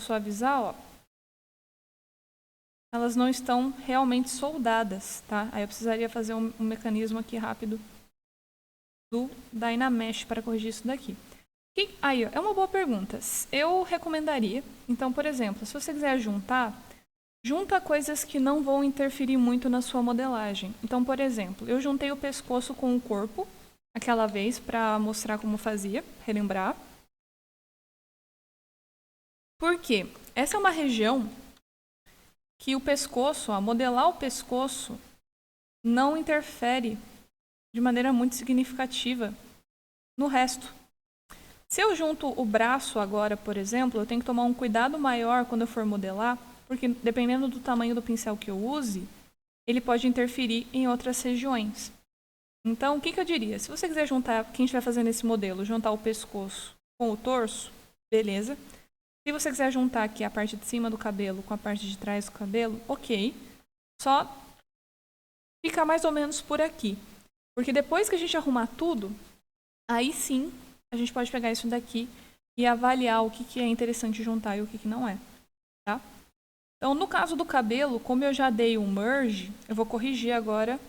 suavizar, ó, elas não estão realmente soldadas, tá? Aí eu precisaria fazer um mecanismo aqui rápido do Dynamesh para corrigir isso daqui. Aí, ó, é uma boa pergunta. Eu recomendaria, então, por exemplo, se você quiser junta coisas que não vão interferir muito na sua modelagem. Então, por exemplo, eu juntei o pescoço com o corpo aquela vez para mostrar como fazia, relembrar. Por quê? Essa é uma região que o pescoço, modelar o pescoço, não interfere de maneira muito significativa no resto. Se eu junto o braço agora, por exemplo, eu tenho que tomar um cuidado maior quando eu for modelar, porque dependendo do tamanho do pincel que eu use, ele pode interferir em outras regiões. Então, o que eu diria? Se você quiser juntar, quem estiver fazendo esse modelo, juntar o pescoço com o torso, beleza. Se você quiser juntar aqui a parte de cima do cabelo com a parte de trás do cabelo, ok. Só fica mais ou menos por aqui. Porque depois que a gente arrumar tudo, aí sim a gente pode pegar isso daqui e avaliar o que é interessante juntar e o que não é. Tá? Então, no caso do cabelo, como eu já dei um merge, eu vou corrigir agora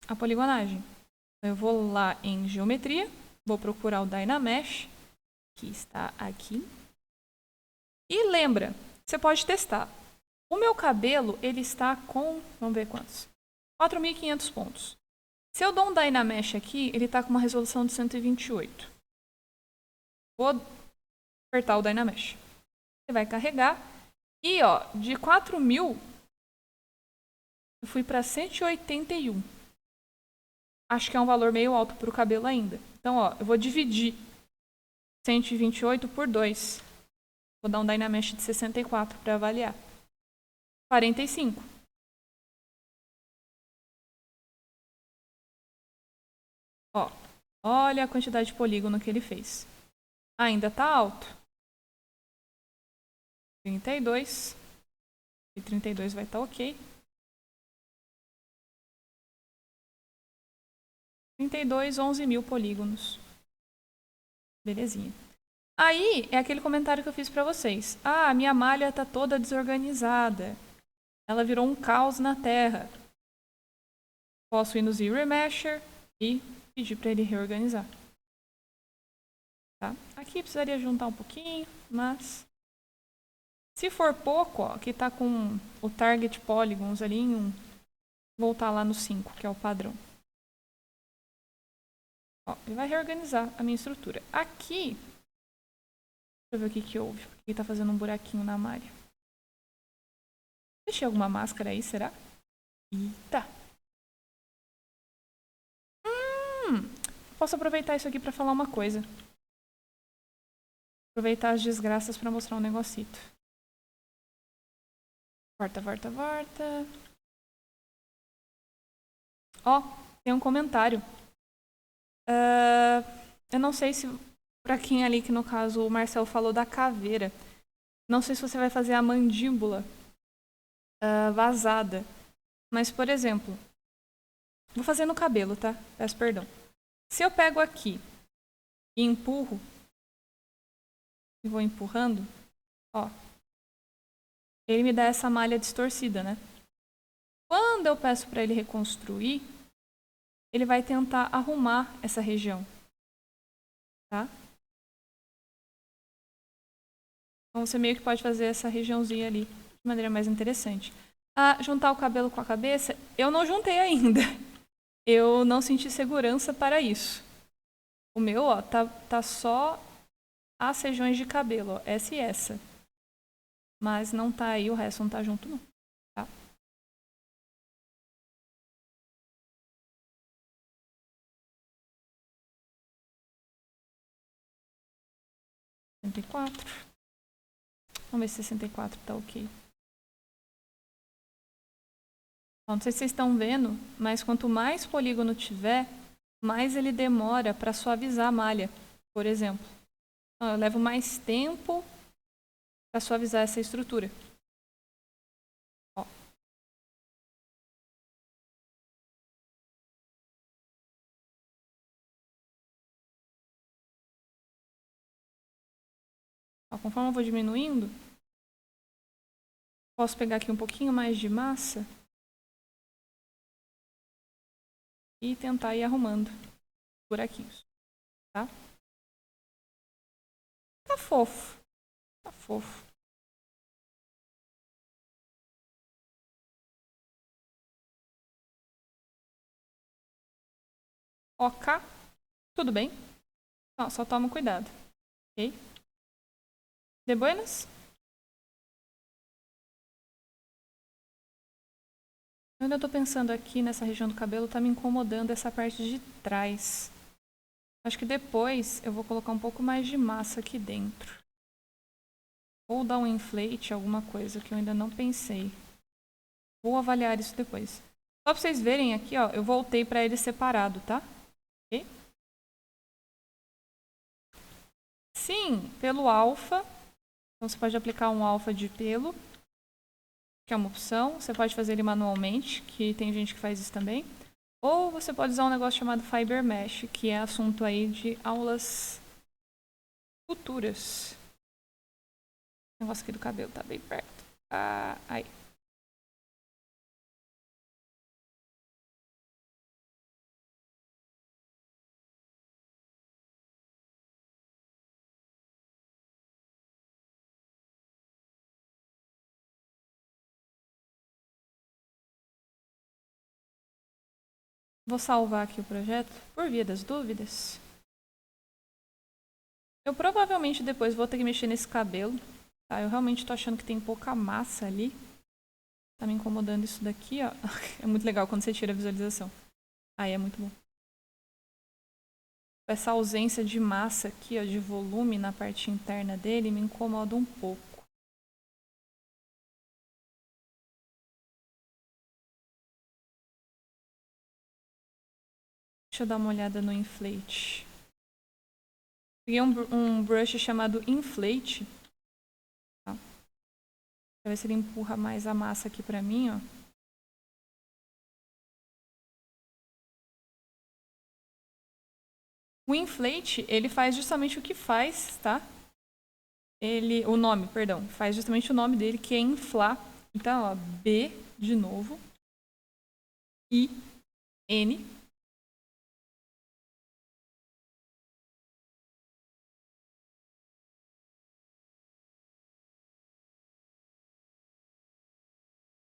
a poligonagem. Então, eu vou lá em geometria, vou procurar o Dynamesh, que está aqui. E lembra, você pode testar. O meu cabelo, ele está com, vamos ver quantos, 4.500 pontos. Se eu dou um Dynamesh aqui, ele está com uma resolução de 128. Vou apertar o Dynamesh. Você vai carregar. E, ó, de 4.000, eu fui para 181. Acho que é um valor meio alto para o cabelo ainda. Então, ó, eu vou dividir 128 por 2. Vou dar um Dynamesh de 64 para avaliar. 45. Ó, olha a quantidade de polígono que ele fez. Ainda está alto. 32. E 32 vai estar ok. 32, 11.000 polígonos. Belezinha. Aí é aquele comentário que eu fiz para vocês. Ah, minha malha está toda desorganizada. Ela virou um caos na Terra. Posso ir no Zero Remesher e pedir para ele reorganizar. Tá? Aqui precisaria juntar um pouquinho, mas se for pouco, ó, aqui está com o Target Polygons ali em 1. Voltar lá no 5, que é o padrão. Ó, ele vai reorganizar a minha estrutura. Aqui, deixa eu ver o que houve. Porque ele está fazendo um buraquinho na malha. Deixei alguma máscara aí, será? Eita! Posso aproveitar isso aqui para falar uma coisa. Aproveitar as desgraças para mostrar um negocito. Volta, volta, volta. Ó, tem um comentário. Eu não sei se para quem ali, que no caso o Marcel falou da caveira. Não sei se você vai fazer a mandíbula vazada. Mas, por exemplo, vou fazer no cabelo, tá? Peço perdão. Se eu pego aqui e empurro, e vou empurrando, ó, ele me dá essa malha distorcida, né? Quando eu peço para ele reconstruir, ele vai tentar arrumar essa região, tá? Então você meio que pode fazer essa regiãozinha ali de maneira mais interessante. Juntar o cabelo com a cabeça, eu não juntei ainda. Eu não senti segurança para isso. O meu, ó, tá só as regiões de cabelo, ó, essa e essa. Mas não tá aí, o resto não tá junto não, tá? Vamos ver se 64 tá ok. Não sei se vocês estão vendo, mas quanto mais polígono tiver, mais ele demora para suavizar a malha, por exemplo. Então, eu levo mais tempo para suavizar essa estrutura. Ó. Ó, conforme eu vou diminuindo, Posso pegar aqui um pouquinho mais de massa e tentar ir arrumando buraquinhos, tá? Tá fofo. Tá fofo. Ok. Tudo bem. Não, só toma cuidado. Ok? De buenas? Eu ainda tô pensando aqui nessa região do cabelo, tá me incomodando essa parte de trás. Acho que depois eu vou colocar um pouco mais de massa aqui dentro. Ou dar um inflate, alguma coisa que eu ainda não pensei. Vou avaliar isso depois. Só pra vocês verem aqui, ó, eu voltei pra ele separado, tá? Ok? Sim, pelo alfa. Então você pode aplicar um alfa de pelo, que é uma opção. Você pode fazer ele manualmente, que tem gente que faz isso também. Ou você pode usar um negócio chamado Fiber Mesh, que é assunto aí de aulas futuras. O negócio aqui do cabelo tá bem perto. Ah, aí. Vou salvar aqui o projeto por via das dúvidas. Eu provavelmente depois vou ter que mexer nesse cabelo. Tá? Eu realmente tô achando que tem pouca massa ali. Tá me incomodando isso daqui, ó. É muito legal quando você tira a visualização. Aí é muito bom. Essa ausência de massa aqui, ó, de volume na parte interna dele me incomoda um pouco. Deixa eu dar uma olhada no inflate. Peguei um brush chamado inflate. Tá? Pra ver se ele empurra mais a massa aqui pra mim, ó. O inflate, ele faz justamente o que faz, tá? O nome, perdão, faz justamente o nome dele, que é inflar. Então, ó, B de novo, I, N.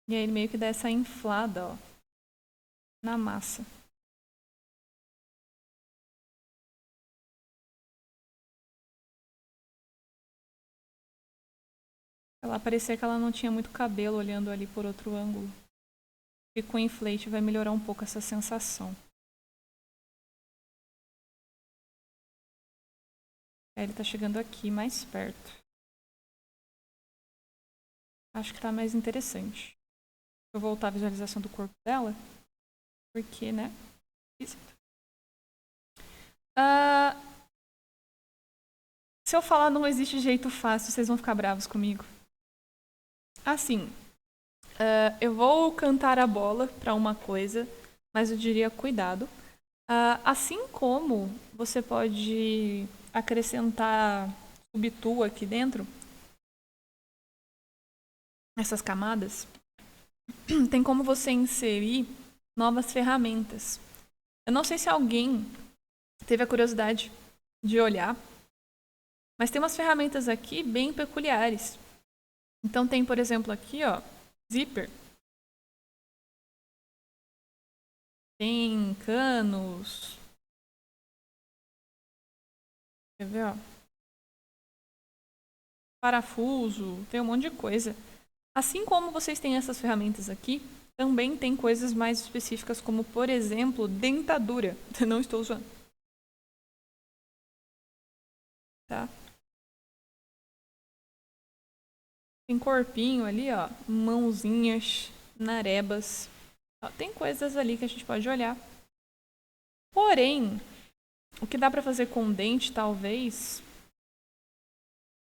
E aí ele meio que dá essa inflada, ó, na massa. Ela parecia que ela não tinha muito cabelo olhando ali por outro ângulo. E com o inflate vai melhorar um pouco essa sensação. Aí ele tá chegando aqui, mais perto. Acho que tá mais interessante. Vou voltar a visualização do corpo dela. Porque, né? Se eu falar não existe jeito fácil, vocês vão ficar bravos comigo. Assim, eu vou cantar a bola para uma coisa, mas eu diria cuidado. Assim como você pode acrescentar subtool aqui dentro, essas camadas, tem como você inserir novas ferramentas. Eu não sei se alguém teve a curiosidade de olhar, mas tem umas ferramentas aqui bem peculiares. Então tem, por exemplo, aqui, ó, zíper. Tem canos. Quer ver, ó? Parafuso, tem um monte de coisa. Assim como vocês têm essas ferramentas aqui, também tem coisas mais específicas, como, por exemplo, dentadura. Não estou usando. Tá? Tem corpinho ali, ó. Mãozinhas, narebas. Ó, tem coisas ali que a gente pode olhar. Porém, o que dá pra fazer com dente, talvez,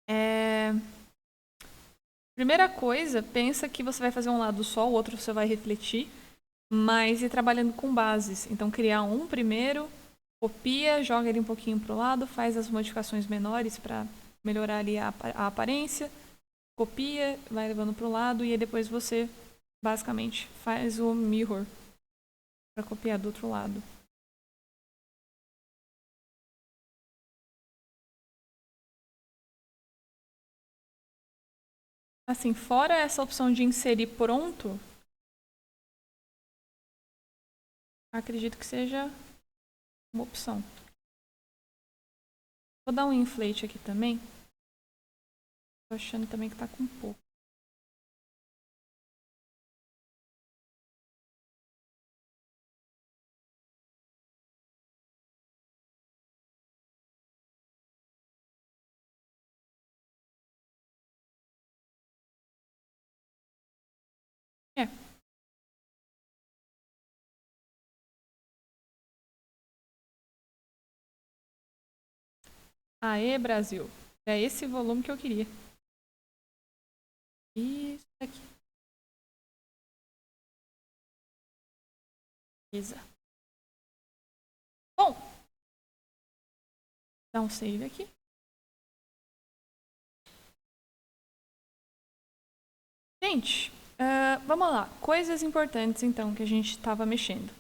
é... Primeira coisa, pensa que você vai fazer um lado só, o outro você vai refletir, mas ir trabalhando com bases. Então, criar um primeiro, copia, joga ele um pouquinho pro lado, faz as modificações menores para melhorar ali a aparência. copia, vai levando para o lado e aí depois você basicamente faz o mirror para copiar do outro lado. Assim, fora essa opção de inserir pronto, acredito que seja uma opção. Vou dar um inflate aqui também. Tô achando também que tá com pouco. É. Aê, Brasil. É esse volume que eu queria. Isso aqui. Beleza. Bom. Dá um save aqui. Gente, vamos lá. Coisas importantes, então, que a gente estava mexendo.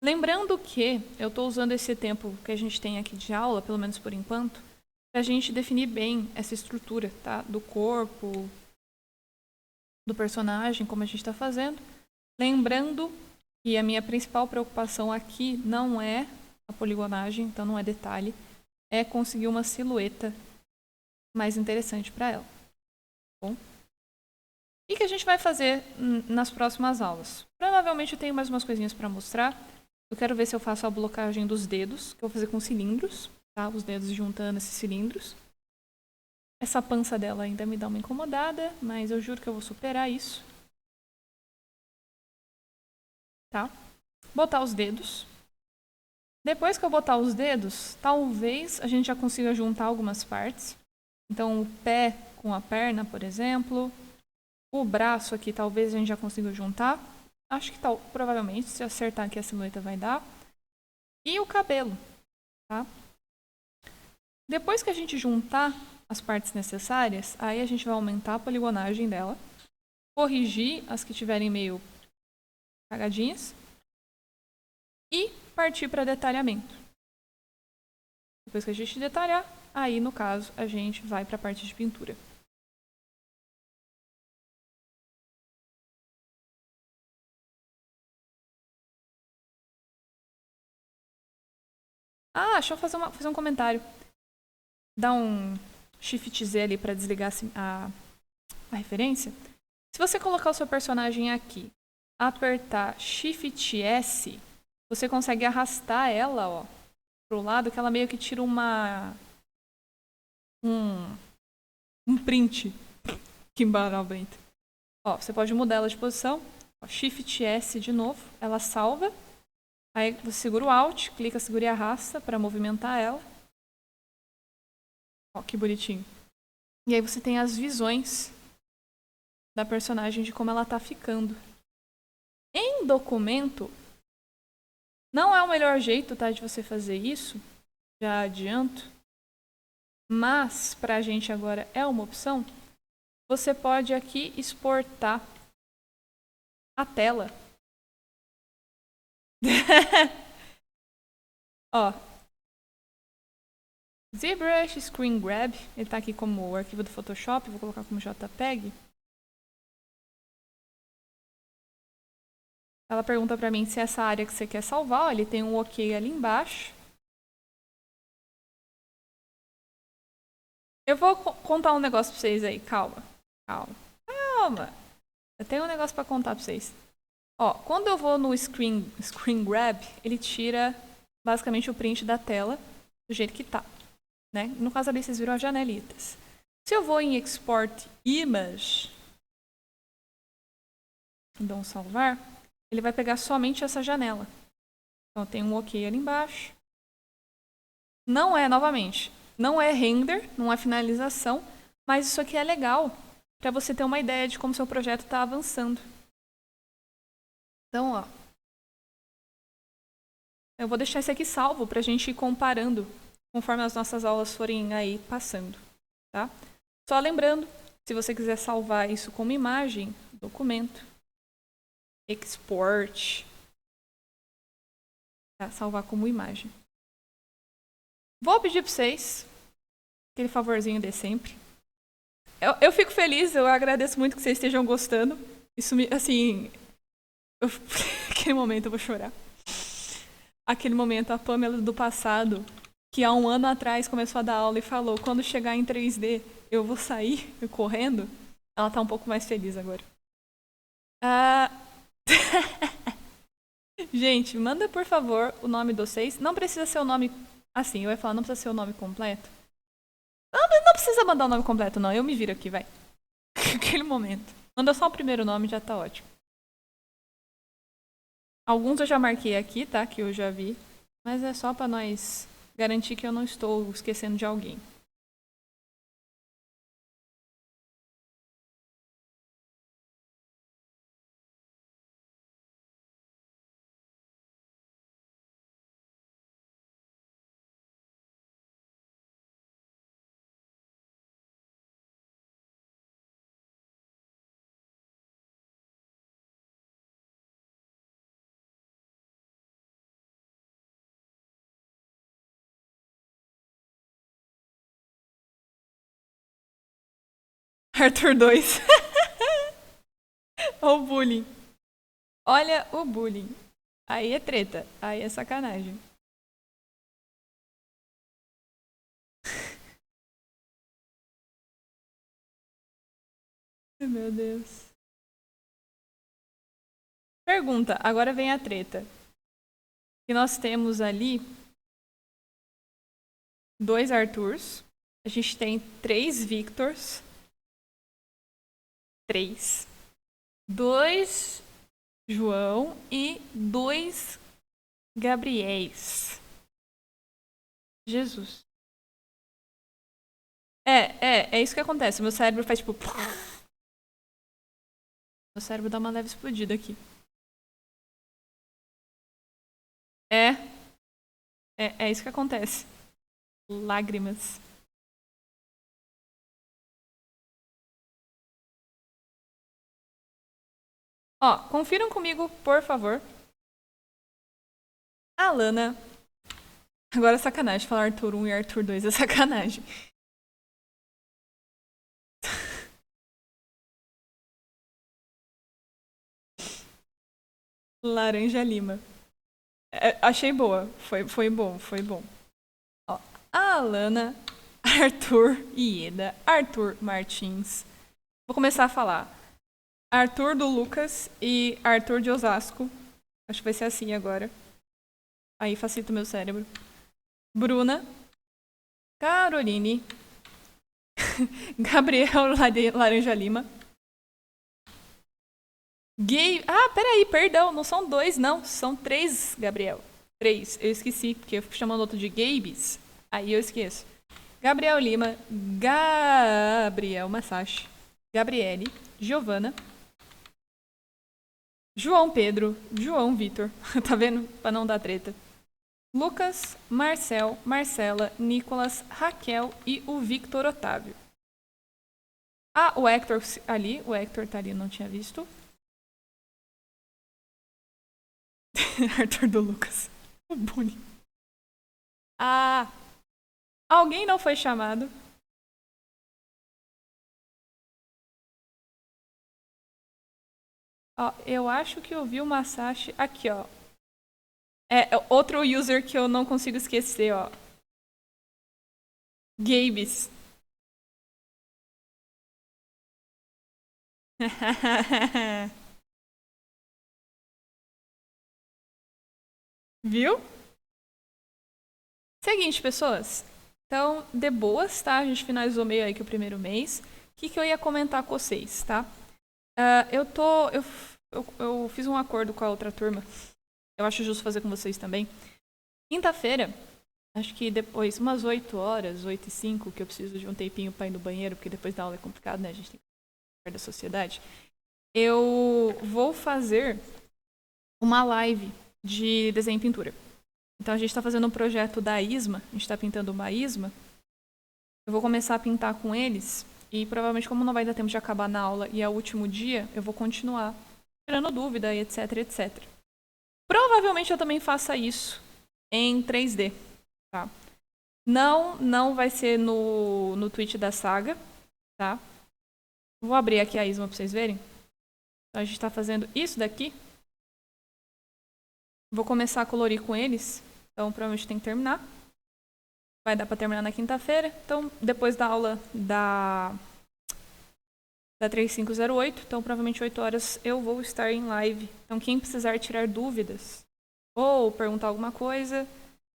Lembrando que eu estou usando esse tempo que a gente tem aqui de aula, pelo menos por enquanto, para a gente definir bem essa estrutura, tá? Do corpo, do personagem, como a gente está fazendo. Lembrando que a minha principal preocupação aqui não é a poligonagem, então não é detalhe, é conseguir uma silhueta mais interessante para ela. Bom? E o que a gente vai fazer nas próximas aulas? Provavelmente eu tenho mais umas coisinhas para mostrar. Eu quero ver se eu faço a blocagem dos dedos, que eu vou fazer com cilindros, tá? Os dedos juntando esses cilindros. Essa pança dela ainda me dá uma incomodada, mas eu juro que eu vou superar isso. Tá? Botar os dedos. Depois que eu botar os dedos, talvez a gente já consiga juntar algumas partes. Então, o pé com a perna, por exemplo. O braço aqui, talvez a gente já consiga juntar. Acho que provavelmente, se acertar aqui a silhueta vai dar. E o cabelo, tá? Depois que a gente juntar as partes necessárias, aí a gente vai aumentar a poligonagem dela. Corrigir as que tiverem meio cagadinhas. E partir para detalhamento. Depois que a gente detalhar, aí no caso a gente vai para a parte de pintura. Ah, deixa eu fazer um comentário. Dá um Shift Z ali para desligar a referência. Se você colocar o seu personagem aqui, apertar Shift S, você consegue arrastar ela, ó, pro lado, que ela meio que tira um print. Que embaralhamento. Ó, você pode mudar ela de posição. Ó, Shift S de novo, ela salva. Aí você segura o Alt, clica, segura e arrasta para movimentar ela. Ó, que bonitinho. E aí você tem as visões da personagem de como ela tá ficando. Em documento, não é o melhor jeito, tá, de você fazer isso. Já adianto. Mas, pra gente agora é uma opção. Você pode aqui exportar a tela. Ó. ZBrush Screen Grab. Ele tá aqui como arquivo do Photoshop. Vou colocar como JPEG. Ela pergunta pra mim se é essa área que você quer salvar. Ó, ele tem um OK ali embaixo. Eu vou contar um negócio pra vocês aí. Calma. Eu tenho um negócio pra contar pra vocês. Ó, quando eu vou no Screen Grab, ele tira basicamente o print da tela do jeito que tá. Né? No caso ali, vocês viram as janelitas. Se eu vou em Export Image e dou um salvar, ele vai pegar somente essa janela. Então tem um OK ali embaixo. Não é, novamente, não é render, não é finalização, mas isso aqui é legal para você ter uma ideia de como seu projeto está avançando. Então, ó, eu vou deixar esse aqui salvo para a gente ir comparando conforme as nossas aulas forem aí passando, tá? Só lembrando, Se você quiser salvar isso como imagem, documento, export, tá? Salvar como imagem. Vou pedir para vocês aquele favorzinho de sempre. Eu fico feliz, eu agradeço muito que vocês estejam gostando. Isso me, assim, aquele momento eu vou chorar. Aquele momento, a Pamela do passado, que há um ano atrás começou a dar aula e falou, quando chegar em 3D eu vou sair correndo, ela tá um pouco mais feliz agora. Gente, manda por favor o nome de vocês. Não precisa ser o nome assim, eu ia falar, não precisa ser o nome completo. Não precisa mandar o nome completo, não. Eu me viro aqui, vai. Aquele momento. Manda só o primeiro nome, já tá ótimo. Alguns eu já marquei aqui, tá? Que eu já vi. Mas é só pra nós garantir que eu não estou esquecendo de alguém. Arthur 2. Olha o bullying. Olha o bullying. Aí é treta. Aí é sacanagem. Meu Deus. Pergunta. Agora vem a treta. E nós temos ali 2 Arthurs. A gente tem 3 Victors. 3. 2 João e 2 Gabriéis. Jesus. É isso que acontece. Meu cérebro faz tipo... Meu cérebro dá uma leve explodida aqui. É isso que acontece. Lágrimas. Ó, confiram comigo, por favor. A Lana. Agora é sacanagem. Falar Arthur 1 e Arthur 2 é sacanagem. Laranja Lima. Achei boa. Foi bom. Ó, a Alana, Arthur Ieda, Arthur Martins. Vou começar a falar. Arthur do Lucas e Arthur de Osasco. Acho que vai ser assim agora. Aí facilita o meu cérebro. Bruna, Caroline, Gabriel Laranja Lima. Gay. Ah, peraí, perdão. Não são 2, não. São 3, Gabriel. 3. Eu esqueci, porque eu fico chamando outro de Gabes. Aí eu esqueço. Gabriel Lima, Gabriel Massachi, Gabriele, Giovana, João Pedro, João Vitor. Tá vendo? Pra não dar treta. Lucas, Marcel, Marcela, Nicolas, Raquel e o Victor Otávio. Ah, o Hector ali. O Hector tá ali, não tinha visto. Arthur do Lucas. O bullying. Ah, alguém não foi chamado. Ó, eu acho que eu vi o Masashi aqui, ó. É outro user que eu não consigo esquecer, ó. Gabes. Viu? Seguinte, pessoas. Então, de boas, tá? A gente finalizou meio aí que o primeiro mês. O que eu ia comentar com vocês, tá? Eu fiz um acordo com a outra turma. Eu acho justo fazer com vocês também. Quinta-feira, acho que depois, umas 8 horas, 8h05, que eu preciso de um tempinho pra ir no banheiro, porque depois da aula é complicado, né? A gente tem que ficar da sociedade. Eu vou fazer uma live de desenho e pintura. Então a gente está fazendo um projeto da ISMA, a gente está pintando uma ISMA. Eu vou começar a pintar com eles E provavelmente, como não vai dar tempo de acabar na aula e é o último dia, eu vou continuar tirando dúvida e etc, etc. Provavelmente eu também faça isso em 3D, tá? Não vai ser no Twitch da Saga, tá? Vou abrir aqui a Isma pra vocês verem. Então, a gente tá fazendo isso daqui. Vou começar a colorir com eles. Então, provavelmente tem que terminar. Vai dar pra terminar na quinta-feira. Então, depois da aula da 3508, então provavelmente 8 horas eu vou estar em live. Então, quem precisar tirar dúvidas ou perguntar alguma coisa,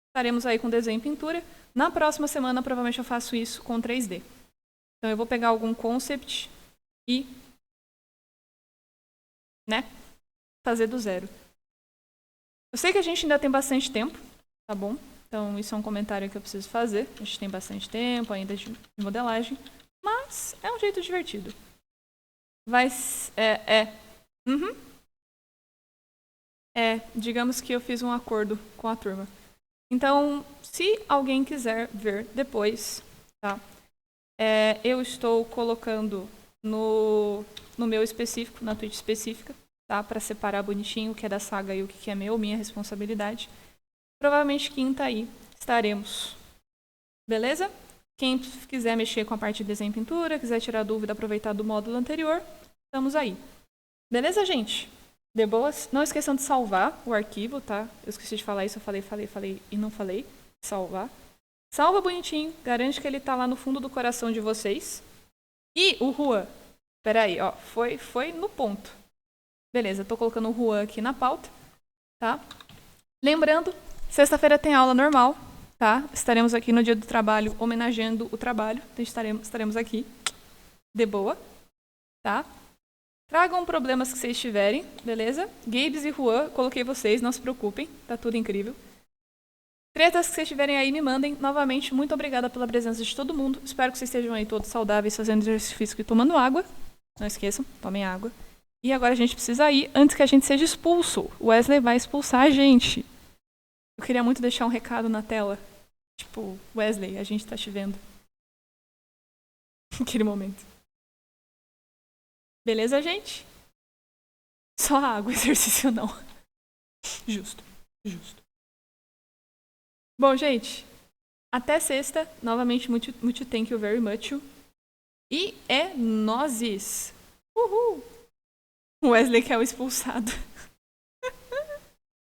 estaremos aí com desenho e pintura. Na próxima semana, provavelmente eu faço isso com 3D. Então, eu vou pegar algum concept e, né, fazer do zero. Eu sei que a gente ainda tem bastante tempo, tá bom? Então, isso é um comentário que eu preciso fazer. A gente tem bastante tempo ainda de modelagem, mas é um jeito divertido. Digamos que eu fiz um acordo com a turma. Então, se alguém quiser ver depois, tá? Eu estou colocando no meu específico, na Twitch específica, tá? Para separar bonitinho o que é da Saga e o que é minha responsabilidade. Provavelmente quinta aí estaremos. Beleza? Quem quiser mexer com a parte de desenho e pintura, quiser tirar dúvida, aproveitar do módulo anterior, estamos aí. Beleza, gente? De boas? Não esqueçam de salvar o arquivo, tá? Eu esqueci de falar isso, eu falei e não falei. Salvar. Salva bonitinho, garante que ele tá lá no fundo do coração de vocês. E o Juan. Peraí, ó, foi no ponto. Beleza, tô colocando o Juan aqui na pauta, tá? Lembrando, sexta-feira tem aula normal, tá? Estaremos aqui no dia do trabalho, homenageando o trabalho. Então estaremos aqui, de boa, tá? Tragam problemas que vocês tiverem, beleza? Gabes e Juan, coloquei vocês, não se preocupem, tá tudo incrível. Tretas que vocês tiverem aí, me mandem. Novamente, muito obrigada pela presença de todo mundo. Espero que vocês estejam aí todos saudáveis, fazendo exercício físico e tomando água. Não esqueçam, tomem água. E agora a gente precisa ir antes que a gente seja expulso. O Wesley vai expulsar a gente. Eu queria muito deixar um recado na tela. Tipo, Wesley, a gente tá te vendo. Naquele momento. Beleza, gente? Só água, exercício não. Justo. Bom, gente, até sexta. Novamente, muito thank you very much. E é nozes. Uhul! O Wesley que é o expulsado.